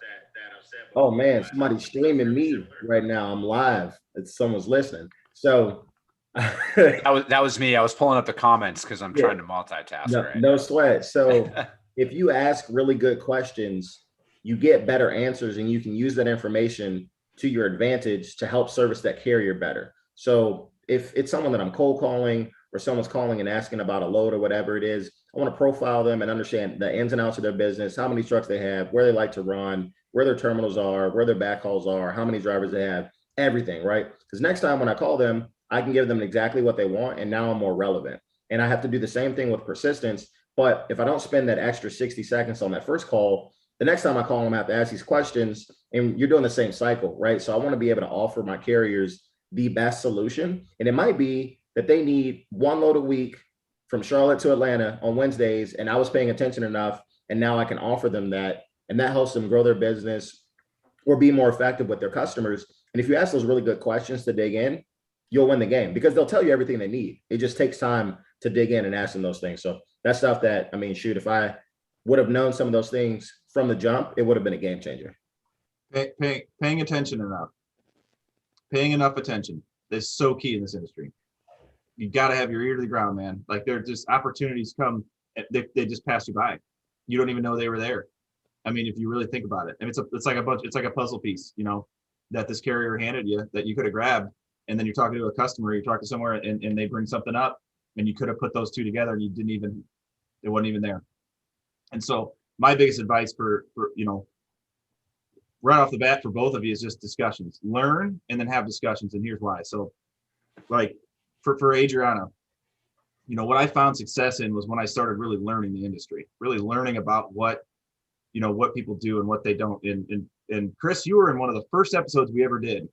Oh man, somebody's streaming me right now. I'm live. Someone's listening. So that was me. I was pulling up the comments because I'm trying to multitask. No sweat. So if you ask really good questions, you get better answers and you can use that information to your advantage to help service that carrier better. So if it's someone that I'm cold calling or someone's calling and asking about a load or whatever it is, I want to profile them and understand the ins and outs of their business, how many trucks they have, where they like to run, where their terminals are, where their backhauls are, how many drivers they have, everything, right? Because next time when I call them, I can give them exactly what they want and now I'm more relevant. And I have to do the same thing with persistence. But if I don't spend that extra 60 seconds on that first call, the next time I call them, I have to ask these questions and you're doing the same cycle, right? So I want to be able to offer my carriers the best solution. And it might be that they need one load a week from Charlotte to Atlanta on Wednesdays. And I was paying attention enough. And now I can offer them that. And that helps them grow their business or be more effective with their customers. And if you ask those really good questions to dig in, you'll win the game because they'll tell you everything they need. It just takes time to dig in and ask them those things. So that's stuff that, I mean, shoot, if I would have known some of those things from the jump, it would have been a game changer. Paying attention enough. Paying enough attention is so key in this industry. You got to have your ear to the ground, man. Like there just opportunities come, they just pass you by. You don't even know they were there. I mean, if you really think about it, and it's like a puzzle piece, you know, that this carrier handed you that you could have grabbed. And then you're talking to a customer, you talk to somewhere and they bring something up and you could have put those two together and it wasn't even there. And so my biggest advice for right off the bat for both of you is just discussions. Learn and then have discussions. And here's why. So like for Adriana, what I found success in was when I started really learning the industry, really learning about what people do and what they don't. And Chris, you were in one of the first episodes we ever did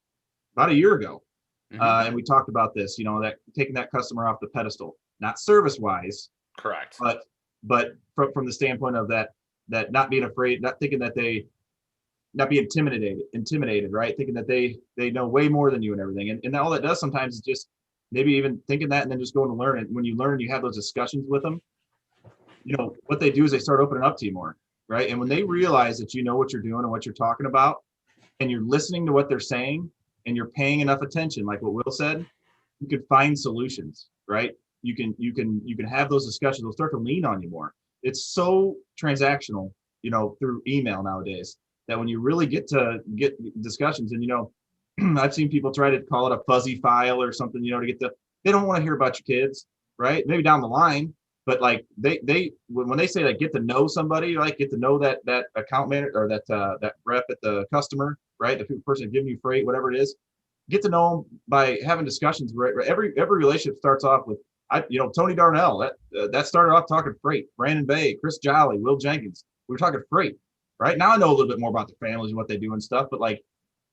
about a year ago. And we talked about this, that taking that customer off the pedestal, not service wise, Correct. but from the standpoint of that not being afraid, not thinking that not be intimidated, right? Thinking that they know way more than you and everything. And all that does sometimes is just maybe even thinking that and then just going to learn it. When you learn, you have those discussions with them. What they do is they start opening up to you more, right? And when they realize that you know what you're doing and what you're talking about, and you're listening to what they're saying, and you're paying enough attention, like what Will said, you can find solutions, right? You can have those discussions. They'll start to lean on you more. It's so transactional, through email nowadays, that when you really get discussions, and I've seen people try to call it a fuzzy file or something, they don't want to hear about your kids, right? Maybe down the line, but like when they say like get to know somebody, like get to know that account manager or that rep at the customer, right? The person giving you freight, whatever it is, get to know them by having discussions. Right? Every relationship starts off with, Tony Darnell, that started off talking freight. Brandon Bay, Chris Jolly, Will Jenkins, we were talking freight. Right now, I know a little bit more about the families and what they do and stuff, but like,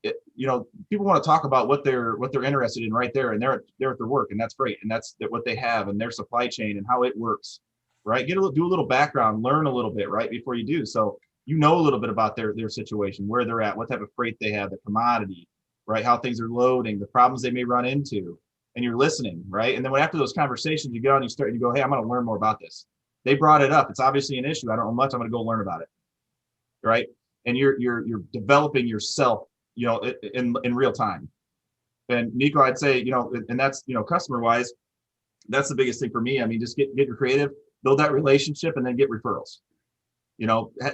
people want to talk about what they're interested in right there, and they're at their work, and that's great, and that's what they have, and their supply chain and how it works, right? Do a little background, learn a little bit, right, before you do, so a little bit about their situation, where they're at, what type of freight they have, the commodity, right, how things are loading, the problems they may run into, and you're listening, right? And then after those conversations, you go and you go, hey, I'm going to learn more about this. They brought it up. It's obviously an issue. I don't know much. I'm going to go learn about it. Right. And you're developing yourself, in real time. And Nico, I'd say, and that's, customer wise, that's the biggest thing for me. I mean, just get your creative, build that relationship, and then get referrals.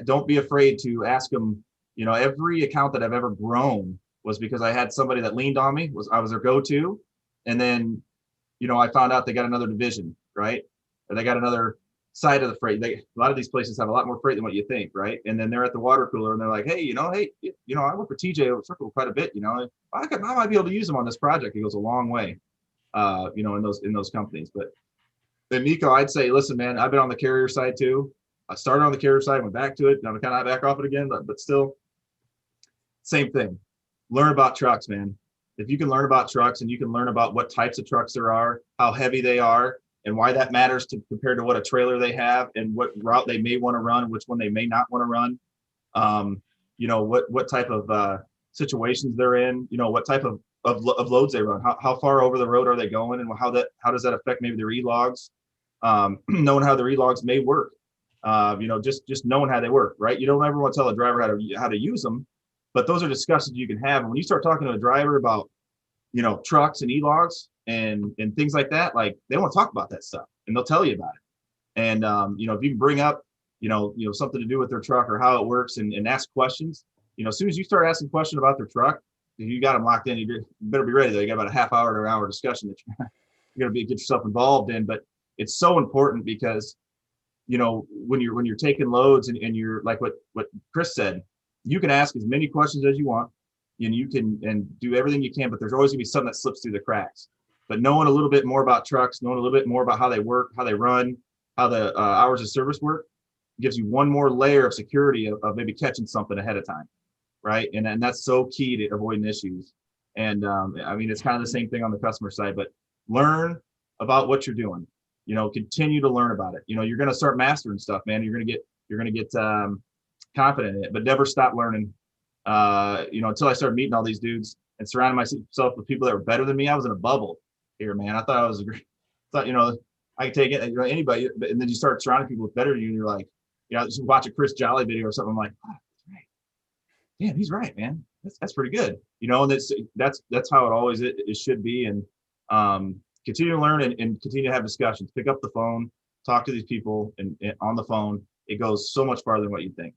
Don't be afraid to ask them. Every account that I've ever grown was because I had somebody that leaned on me, I was their go-to. And then, I found out they got another division, right? Or they got another side of the freight. A lot of these places have a lot more freight than what you think, right? And then they're at the water cooler and they're like, hey, I work for TJ Circle quite a bit, I might be able to use them on this project. It goes a long way, in those companies. But then Nico, I'd say, listen, man, I've been on the carrier side too. I started on the carrier side, went back to it, and I'm kind of back off it again, but still, same thing. Learn about trucks, man. If you can learn about trucks and you can learn about what types of trucks there are, how heavy they are, and why that matters compared to what a trailer they have and what route they may want to run, which one they may not want to run. What type of situations they're in, what type of loads they run, how far over the road are they going, and how does that affect maybe their e-logs, knowing how their e-logs may work, just knowing how they work, right? You don't ever want to tell a driver how to use them, but those are discussions you can have. And when you start talking to a driver about, trucks and e-logs and things like that, like they want to talk about that stuff and they'll tell you about it. And, if you can bring up, something to do with their truck or how it works and ask questions, as soon as you start asking questions about their truck, you got them locked in, you better be ready though. You got about a half hour to an hour discussion that you're going to get yourself involved in, but it's so important because, when you're taking loads and you're like what Chris said, you can ask as many questions as you want and you can do everything you can, but there's always gonna be something that slips through the cracks. But knowing a little bit more about trucks, knowing a little bit more about how they work, how they run, how the hours of service work, gives you one more layer of security of maybe catching something ahead of time, right? And that's so key to avoiding issues. And it's kind of the same thing on the customer side, but learn about what you're doing. Continue to learn about it. You're gonna start mastering stuff, man. You're gonna get confident in it, but never stop learning. Until I started meeting all these dudes and surrounding myself with people that were better than me. I was in a bubble here, man. I thought I was I could take it, anybody, and then you start surrounding people with better than you, and you're like, just watch a Chris Jolly video or something. I'm like, oh, that's right. Yeah, he's right, man. That's pretty good. And that's how it always it should be. And continue to learn and continue to have discussions. Pick up the phone, talk to these people, and on the phone, it goes so much farther than what you think.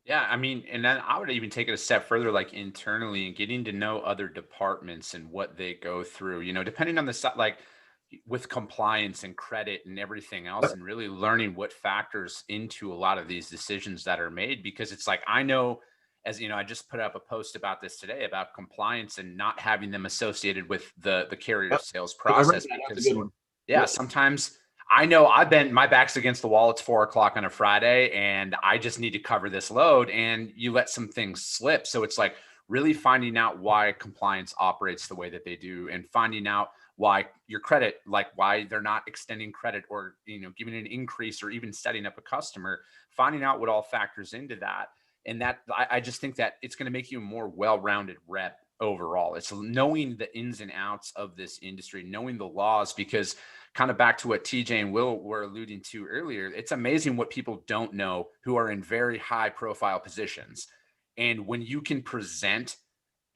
Yeah, and then I would even take it a step further, like internally and getting to know other departments and what they go through, depending on the like, with compliance and credit and everything else, and really learning what factors into a lot of these decisions that are made. Because it's like, I know, as you know, I just put up a post about this today about compliance and not having them associated with the carrier sales process. Because sometimes I know my back's against the wall. It's 4 o'clock on a Friday and I just need to cover this load, and you let some things slip. So it's like really finding out why compliance operates the way that they do, and finding out why your credit, like why they're not extending credit or, giving an increase or even setting up a customer, finding out what all factors into that. And that, I just think that it's going to make you a more well-rounded rep overall. It's knowing the ins and outs of this industry, knowing the laws, because kind of back to what TJ and Will were alluding to earlier, it's amazing what people don't know who are in very high profile positions. And when you can present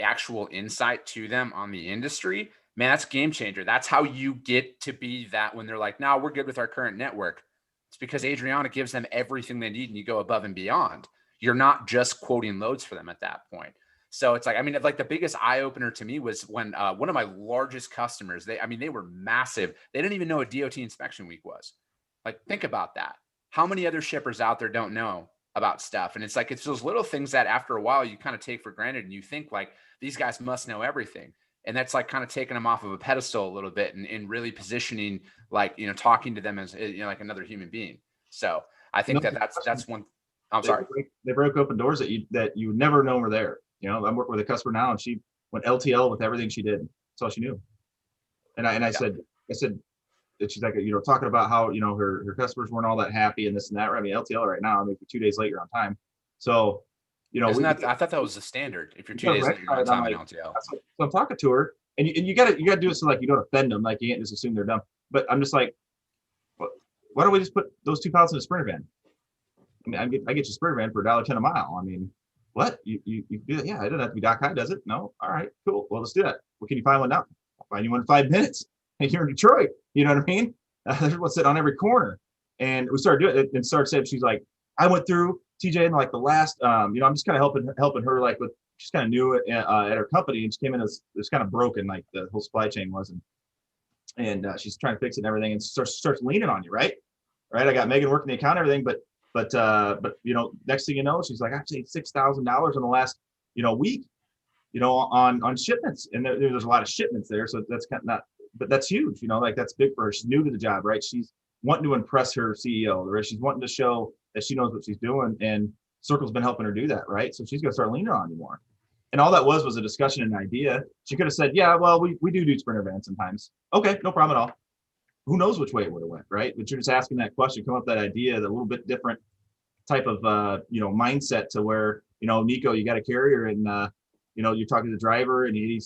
actual insight to them on the industry, man, that's a game changer. That's how you get to be that when they're like, no, we're good with our current network. It's because Adriana gives them everything they need and you go above and beyond. You're not just quoting loads for them at that point. So it's like, I mean, like the biggest eye opener to me was when one of my largest customers, they were massive. They didn't even know what DOT inspection week was. Like, think about that. How many other shippers out there don't know about stuff? And it's like, it's those little things that after a while you kind of take for granted, and you think like, these guys must know everything. And that's like kind of taking them off of a pedestal a little bit, and really positioning, like, talking to them as, like another human being. So I think that's one. I'm sorry. They broke open doors that you would never know were there. I'm working with a customer now, and she went LTL with everything she did. That's all she knew. And I said, that she's like, talking about how, her customers weren't all that happy and this and that. I mean, LTL right now, I mean, for 2 days late, you're on time. So, I thought that was the standard. If you're 2 days late, you're on time in LTL. So I'm talking to her, and you gotta do it so like you don't offend them. Like, you can't just assume they're dumb. But I'm just like, why don't we just put those 2 pallets in a Sprinter van? I mean, I get your Sprinter van for $1.10 a mile. I mean, what? You do that? Yeah, it doesn't have to be Doc High, does it? No? All right, cool. Well, let's do that. Well, can you find one now? I'll find you one in 5 minutes. And you're in Detroit. You know what I mean? There's one sitting on every corner. And we started doing it, and started saying, she's like, I went through TJ in like the last, I'm just kind of helping her, like, with, she's kind of new at her company, and she came in as kind of broken, like the whole supply chain was, and she's trying to fix it and everything, and starts leaning on you, right? I got Megan working the account and everything, but next thing you know, she's like, I saved $6,000 in the last, week, on shipments. And there's a lot of shipments there. So that's kind of not, but that's huge, like that's big for her. She's new to the job, right? She's wanting to impress her CEO, right? She's wanting to show that she knows what she's doing, and Circle's been helping her do that, right? So she's going to start leaning on you more. And all that was a discussion and idea. She could have said, yeah, well, we do Sprinter vans sometimes. Okay, no problem at all. Who knows which way it would have went, right? But you're just asking that question, come up with that idea, that a little bit different type of mindset, to where, Nico, you got a carrier, and you're talking to the driver, and he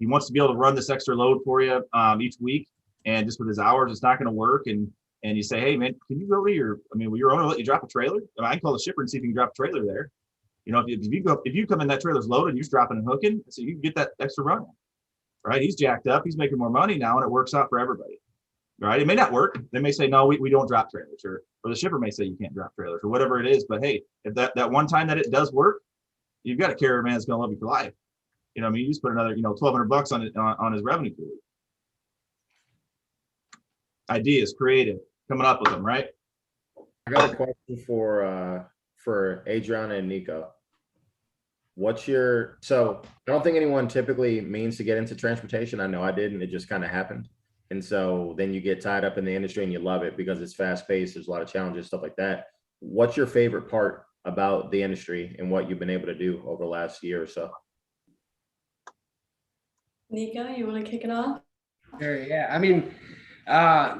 wants to be able to run this extra load for you each week, and just with his hours, it's not going to work. And you say, hey man, can you go to your owner let you drop a trailer? I can call the shipper and see if you can drop a trailer there. If you come in, that trailer's loaded, and you're dropping and hooking, so you can get that extra run, right? He's jacked up, he's making more money now, and it works out for everybody. Right? It may not work. They may say, no, we don't drop trailers, or the shipper may say you can't drop trailers, or whatever it is. But hey, if that one time that it does work, you've got a carrier man that's going to love you for life. You just put another, $1,200 on his revenue for you. Ideas, creative, coming up with them, right? I got a question for Adriana and Nico. So I don't think anyone typically means to get into transportation. I know I didn't. It just kind of happened. And so then you get tied up in the industry and you love it because it's fast paced. There's a lot of challenges, stuff like that. What's your favorite part about the industry and what you've been able to do over the last year or so? Nico, you want to kick it off? Sure. Yeah. I mean,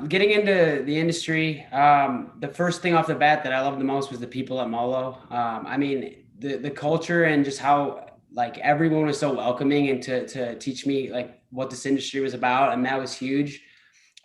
getting into the industry, the first thing off the bat that I loved the most was the people at MoLo. I mean, the culture, and just how, like, everyone was so welcoming, and to teach me like what this industry was about. And that was huge.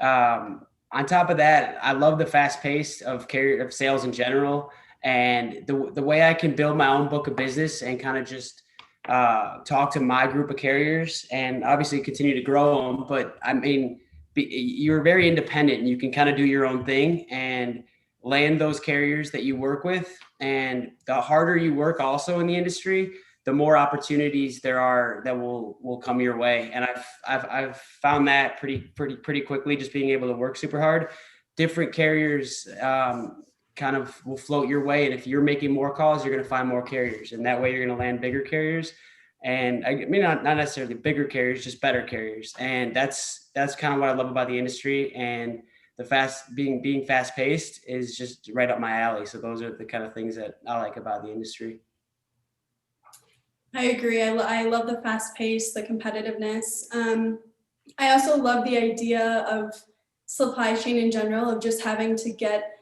On top of that, I love the fast pace of sales in general, and the way I can build my own book of business and kind of just talk to my group of carriers, and obviously continue to grow them. But I mean, you're very independent, and you can kind of do your own thing and land those carriers that you work with. And the harder you work also in the industry, the more opportunities there are that will come your way. And I've found that pretty quickly, just being able to work super hard. Different carriers kind of will float your way. And if you're making more calls, you're going to find more carriers. And that way you're going to land bigger carriers. And I mean, not necessarily bigger carriers, just better carriers. And that's kind of what I love about the industry. And the being fast paced is just right up my alley. So those are the kind of things that I like about the industry. I agree. I love the fast pace, the competitiveness. I also love the idea of supply chain in general, of just having to get,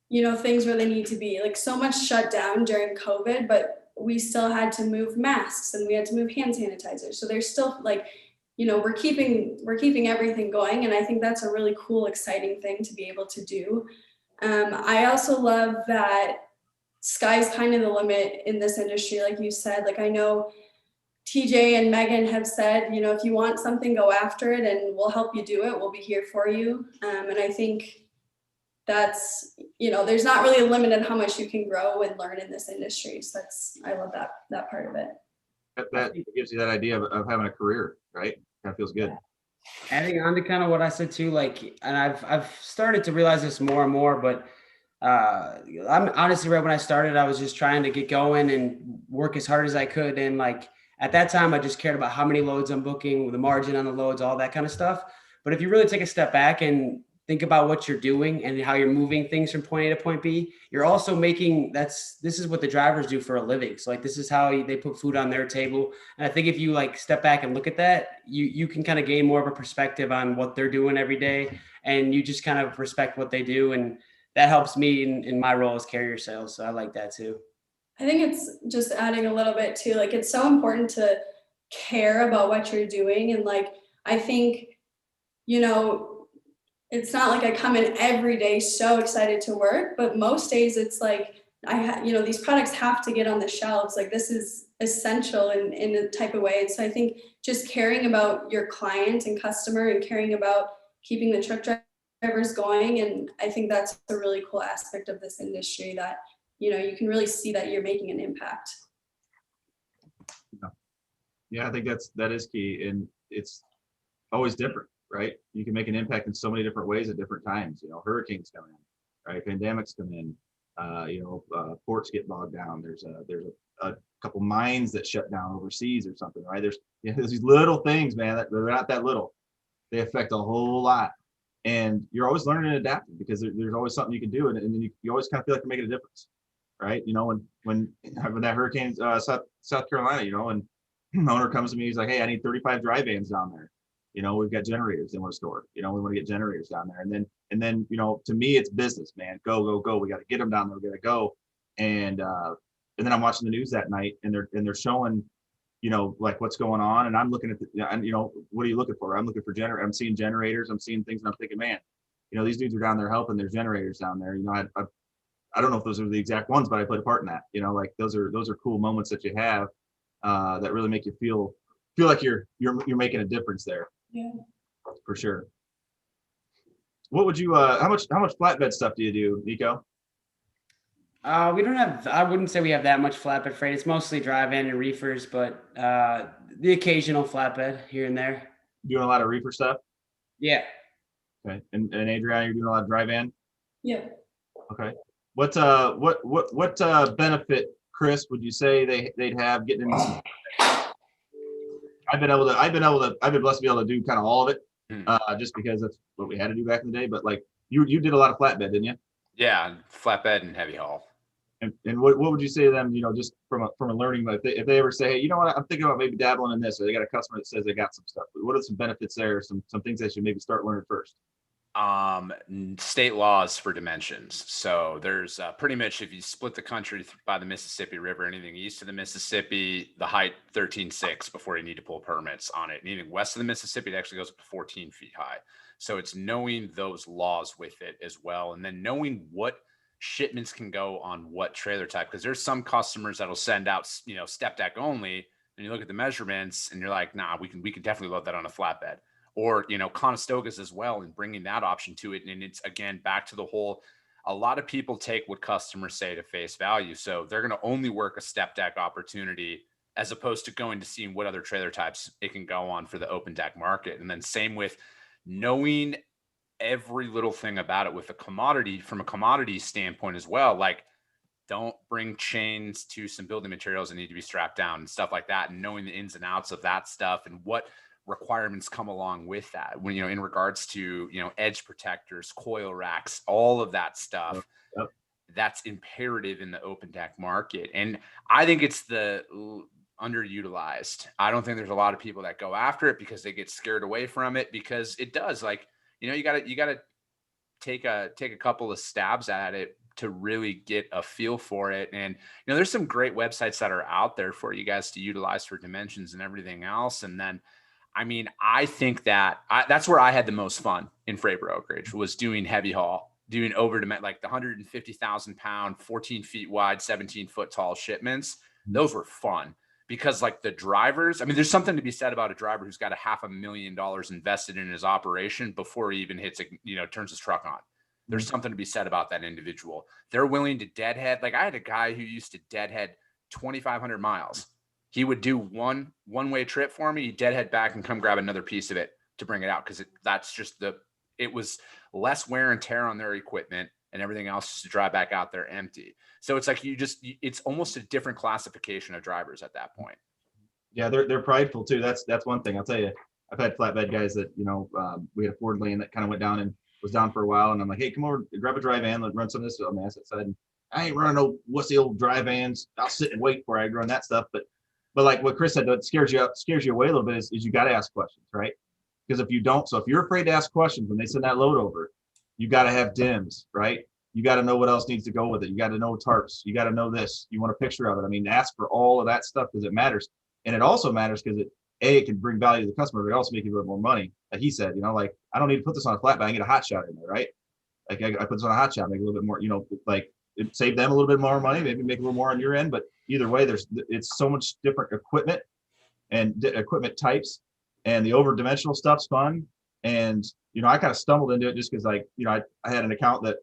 things where they need to be. Like, so much shut down during COVID, but we still had to move masks and we had to move hand sanitizer. So there's still we're keeping everything going. And I think that's a really cool, exciting thing to be able to do. I also love that sky's kind of the limit in this industry. Like you said, like, I know TJ and Megan have said, if you want something, go after it and we'll help you do it. We'll be here for you. And I think that's, there's not really a limit on how much you can grow and learn in this industry. So I love that part of it. That gives you that idea of having a career, right? Kind of feels good. Adding on to kind of what I said too, like, and I've started to realize this more and more, but I'm honestly, right when I started, I was just trying to get going and work as hard as I could. And like, at that time, I just cared about how many loads I'm booking, the margin on the loads, all that kind of stuff. But if you really take a step back and think about what you're doing and how you're moving things from point A to point B, you're also this is what the drivers do for a living. So like, this is how they put food on their table. And I think if you like step back and look at that, you can kind of gain more of a perspective on what they're doing every day. And you just kind of respect what they do. And that helps me in my role as carrier sales. So I like that too. I think it's just adding a little bit too, like, it's so important to care about what you're doing. And like, I think, it's not like I come in every day so excited to work, but most days it's like, these products have to get on the shelves. Like, this is essential in a type of way. And so I think just caring about your client and customer and caring about keeping the truck drivers going. And I think that's a really cool aspect of this industry, that, you can really see that you're making an impact. Yeah, I think that is key. And it's always different, right? You can make an impact in so many different ways at different times. Hurricanes come in, right? Pandemics come in, ports get bogged down. There's a couple mines that shut down overseas or something, right? There's these little things, man, that they're not that little. They affect a whole lot. And you're always learning and adapting, because there's always something you can do. And then you always kind of feel like you're making a difference, right? When that hurricane, South Carolina, and the owner comes to me, he's like, hey, I need 35 dry vans down there. We've got generators they want to store. We want to get generators down there. And then, to me, it's business, man. Go. We got to get them down there. We got to go. And then I'm watching the news that night, and they're showing, like what's going on. And I'm looking at what are you looking for? I'm looking for I'm seeing generators. I'm seeing things, and I'm thinking, man, these dudes are down there helping. There's generators down there. I don't know if those are the exact ones, but I played a part in that. Like those are cool moments that you have that really make you feel like you're making a difference there. Yeah, for sure. What would you how much flatbed stuff do you do, Nico? We don't have, I wouldn't say we have that much flatbed freight. It's mostly dry van and reefers, but the occasional flatbed here and there. Doing a lot of reefer stuff? Yeah. Okay. And Adriana, you're doing a lot of dry van? yeah. Okay. What benefit, Chris, would you say they'd have getting into? I've been blessed to be able to do kind of all of it, just because that's what we had to do back in the day. But like you did a lot of flatbed, didn't you? Yeah, flatbed and heavy haul. And what would you say to them? Just from a learning, but if they ever say, hey, you know what, I'm thinking about maybe dabbling in this, or they got a customer that says they got some stuff. What are some benefits there? Some things they should maybe start learning first. State laws for dimensions. So there's pretty much, if you split the country by the Mississippi River, anything east of the Mississippi, the height 13.6 before you need to pull permits on it. Anything west of the Mississippi, it actually goes up to 14 feet high. So it's knowing those laws with it as well. And then knowing what shipments can go on what trailer type, because there's some customers that'll send out, step deck only. And you look at the measurements and you're like, nah, we can definitely load that on a flatbed. Or, Conestogas as well, and bringing that option to it. And it's, again, back to the whole, a lot of people take what customers say to face value. So they're going to only work a step deck opportunity as opposed to going to seeing what other trailer types it can go on for the open deck market. And then same with knowing every little thing about it with a commodity from a commodity standpoint as well. Like, don't bring chains to some building materials that need to be strapped down and stuff like that, and knowing the ins and outs of that stuff and what requirements come along with that when, in regards to, edge protectors, coil racks, all of that stuff. Yep. That's imperative in the open deck market. And I think it's underutilized. I don't think there's a lot of people that go after it because they get scared away from it, because it does, like, you gotta take a couple of stabs at it to really get a feel for it. And, there's some great websites that are out there for you guys to utilize for dimensions and everything else. And then, I think that that's where I had the most fun in freight brokerage, was doing heavy haul, doing over to like the 150,000 pound, 14 feet wide, 17 foot tall shipments. Those were fun because, like, the drivers, there's something to be said about a driver who's got $500,000 invested in his operation before he even hits turns his truck on. There's something to be said about that individual. They're willing to deadhead. Like, I had a guy who used to deadhead 2,500 miles. He would do one-way trip for me. He'd deadhead back and come grab another piece of it to bring it out. Cause it was less wear and tear on their equipment and everything else, just to drive back out there empty. So it's like, it's almost a different classification of drivers at that point. Yeah, they're prideful too. That's one thing. I'll tell you, I've had flatbed guys that, we had a Ford lane that kind of went down and was down for a while. And I'm like, hey, come over, grab a dry van, let's run some of this on the asset side. And I ain't running no wussy old dry vans. I'll sit and wait for I run that stuff. But like what Chris said, that scares you away a little bit is you got to ask questions, right? Because if you don't, so if you're afraid to ask questions when they send that load over, you got to have DIMs, right? You got to know what else needs to go with it. You got to know tarps. You got to know this. You want a picture of it. Ask for all of that stuff because it matters. And it also matters because it can bring value to the customer, but it also make you a little more money. Like he said, like, I don't need to put this on a flatbed. I get a hot shot in there, right? Like I put this on a hot shot, make a little bit more, like it saved them a little bit more money, maybe make a little more on your end. But either way, it's so much different equipment and equipment types, and the over dimensional stuff's fun. And, I kind of stumbled into it just because, like, I had an account that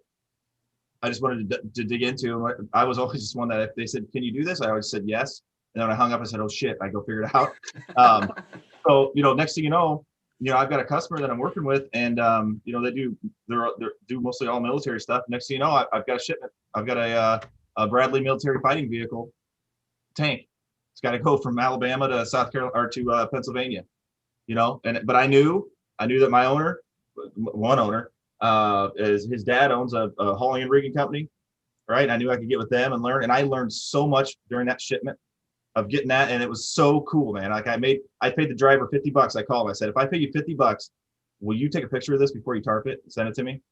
I just wanted to dig into. I was always just one that if they said, can you do this? I always said yes. And then when I hung up, I said, oh shit, I go figure it out. So, next thing you know, I've got a customer that I'm working with, and they do mostly all military stuff. Next thing you know, I've got a shipment. I've got a Bradley military fighting vehicle tank. It's got to go from Alabama to South Carolina or to Pennsylvania. But I knew that my one owner, is his dad owns a hauling and rigging company, right? And I knew I could get with them and learn. And I learned so much during that shipment of getting that, and it was so cool, man. Like I paid the driver $50. I called him. I said, if I pay you $50, will you take a picture of this before you tarp it and send it to me?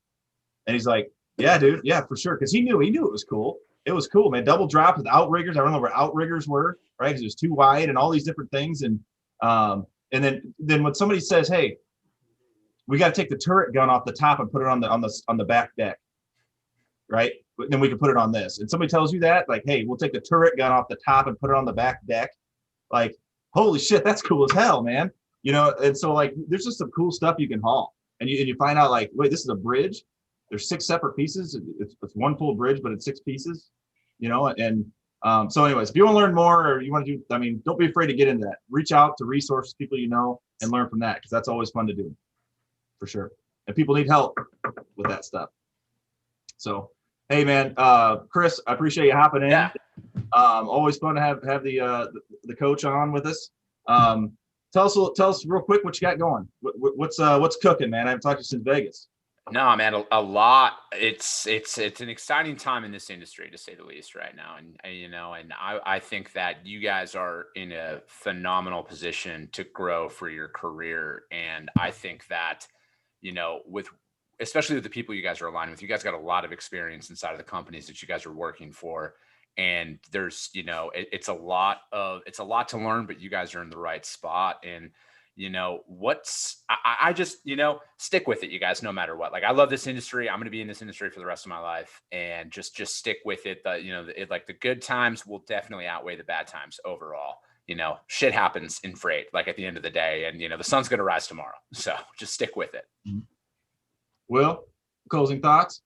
And he's like, yeah, dude, yeah, for sure, because he knew it was cool. It was cool, man. Double drop with outriggers. I don't know where outriggers were, right? Because it was too wide and all these different things. And then when somebody says, hey, we got to take the turret gun off the top and put it on the back deck, right? Then we can put it on this. And somebody tells you that, like, hey, we'll take the turret gun off the top and put it on the back deck. Like, holy shit, that's cool as hell, man. And so, like, there's just some cool stuff you can haul. And you find out, like, wait, this is a bridge. There's 6 separate pieces. It's one full bridge, but it's 6 pieces, and so anyways, if you want to learn more or you want to do, don't be afraid to get into that. Reach out to resources, people and learn from that, because that's always fun to do, for sure. And people need help with that stuff. So, hey, man, Chris, I appreciate you hopping in. Yeah. Always fun to have the coach on with us. Tell us real quick what you got going. What's cooking, man? I haven't talked to you since Vegas. No, man, a lot. It's an exciting time in this industry, to say the least, right now. And I think that you guys are in a phenomenal position to grow for your career. And I think that, especially with the people you guys are aligned with, you guys got a lot of experience inside of the companies that you guys are working for. And there's, it's a lot to learn, but you guys are in the right spot. And I just, stick with it, you guys, no matter what. Like, I love this industry. I'm going to be in this industry for the rest of my life, and just stick with it. Like, the good times will definitely outweigh the bad times overall. Shit happens in freight, like, at the end of the day, and, the sun's going to rise tomorrow. So just stick with it. Will, closing thoughts?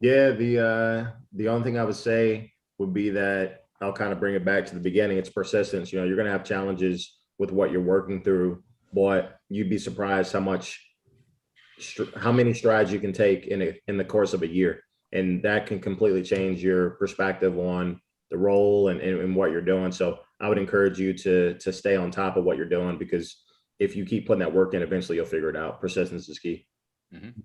Yeah, the only thing I would say would be that I'll kind of bring it back to the beginning. It's persistence. You know, you're going to have challenges with what you're working through, but you'd be surprised how many strides you can take in the course of a year. And that can completely change your perspective on the role and what you're doing. So I would encourage you to stay on top of what you're doing, because if you keep putting that work in, eventually you'll figure it out. Persistence is key. Mm-hmm.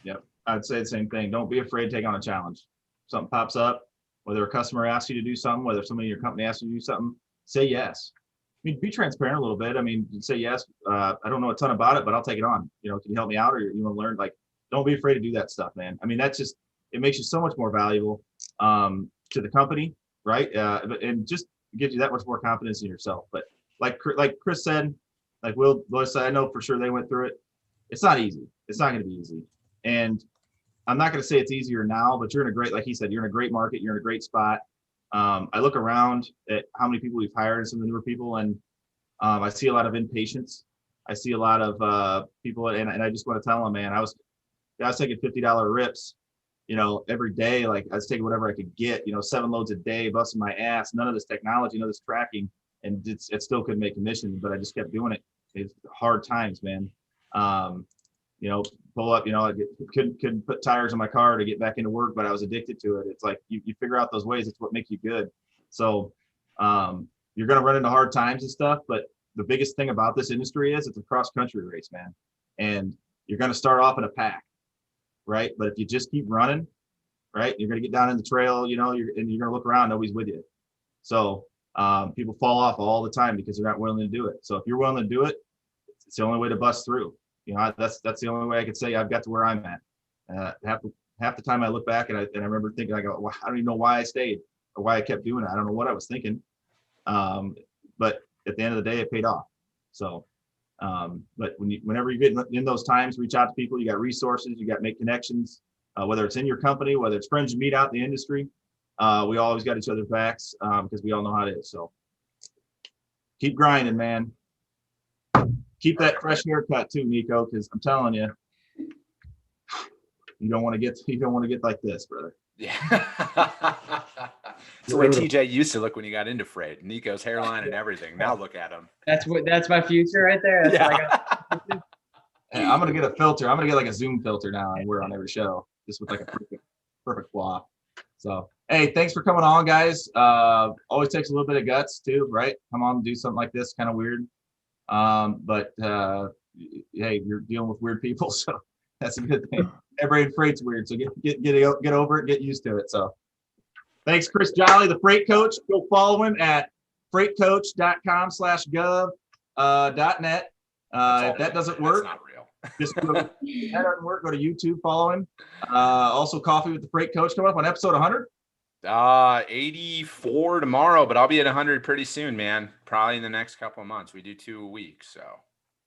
Yep. I'd say the same thing. Don't be afraid to take on a challenge. Something pops up, whether a customer asks you to do something, whether somebody in your company asks you to do something, say yes. I mean, be transparent a little bit. I mean, say yes. I don't know a ton about it, but I'll take it on. You know, can you help me out, or you want to learn? Like, don't be afraid to do that stuff, man. I mean, that's just, it makes you so much more valuable to the company, right? And just gives you that much more confidence in yourself. But like Chris said, like Lois said, I know for sure they went through it. It's not easy. It's not going to be easy. And I'm not going to say it's easier now, but you're in a great, like he said, you're in a great market. You're in a great spot. I look around at how many people we've hired and some of the newer people, and I see a lot of impatience. I see a lot of people, and I just want to tell them, man, I was taking $50 rips, you know, every day. Like, I was taking whatever I could get, you know, 7 loads a day, busting my ass, none of this technology, none of this tracking, and it still couldn't make commission, but I just kept doing it. It's hard times, man. You know, pull up, you know, I couldn't put tires on my car to get back into work, but I was addicted to it. It's like, you figure out those ways. It's what makes you good. So you're going to run into hard times and stuff, but the biggest thing about this industry is it's a cross country race, man. And you're going to start off in a pack, right? But if you just keep running, right, you're going to get down in the trail, you know, and you're going to look around, nobody's with you. So people fall off all the time because they're not willing to do it. So if you're willing to do it, it's the only way to bust through. You know, that's the only way I could say I've got to where I'm at. Half the time I look back and I remember thinking, I go, well, I don't even know why I stayed or why I kept doing it. I don't know what I was thinking. But at the end of the day, it paid off. So, but whenever you get in those times, reach out to people. You got resources, you got to make connections, whether it's in your company, whether it's friends you meet out in the industry. We always got each other's backs because we all know how it is. So keep grinding, man. Keep that fresh haircut too, Nico, because I'm telling you, you don't want to get like this, brother. Yeah. It's the way TJ used to look when he got into freight. Nico's hairline and everything. Now look at him. That's my future right there. Yeah. I'm gonna get a filter. I'm gonna get like a Zoom filter now and wear on every show, just with like a perfect flaw. So hey, thanks for coming on, guys. Always takes a little bit of guts too, right? Come on and do something like this, kind of weird. But hey, you're dealing with weird people, so that's a good thing. Everybody in freight's weird, so get over it, get used to it. So thanks, Chris Jolly, the Freight Coach. Go follow him at freightcoach.com/gov.net. If that doesn't work, that's not real. Just go, that doesn't work, go to YouTube, follow him. Also Coffee with the Freight Coach coming up on episode 100. 84 tomorrow, but I'll be at 100 pretty soon, man. Probably in the next couple of months. We do 2 a week, so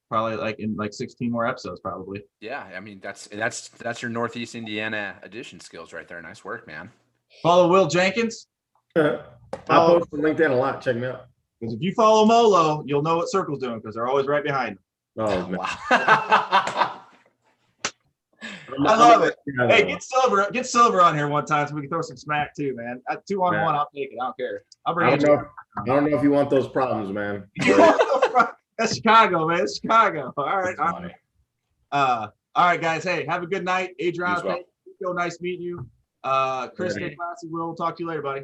probably like in 16 more episodes, probably. Yeah, I mean that's your Northeast Indiana edition skills right there. Nice work, man. Follow Will Jenkins. I post on LinkedIn a lot. Check me out. Because if you follow Molo, you'll know what Circle's doing because they're always right behind him. Oh man. Wow. I love it. Hey, get Silver on here one time so we can throw some smack too, man. 2-on-1, I'll take it. I don't care. I'll bring it. I don't know if you want those problems, man. That's Chicago, man. It's Chicago. All right. All right, guys. Hey, have a good night. Adriana, thank you. Nice meeting you. Chris, stay classy. We'll talk to you later, buddy.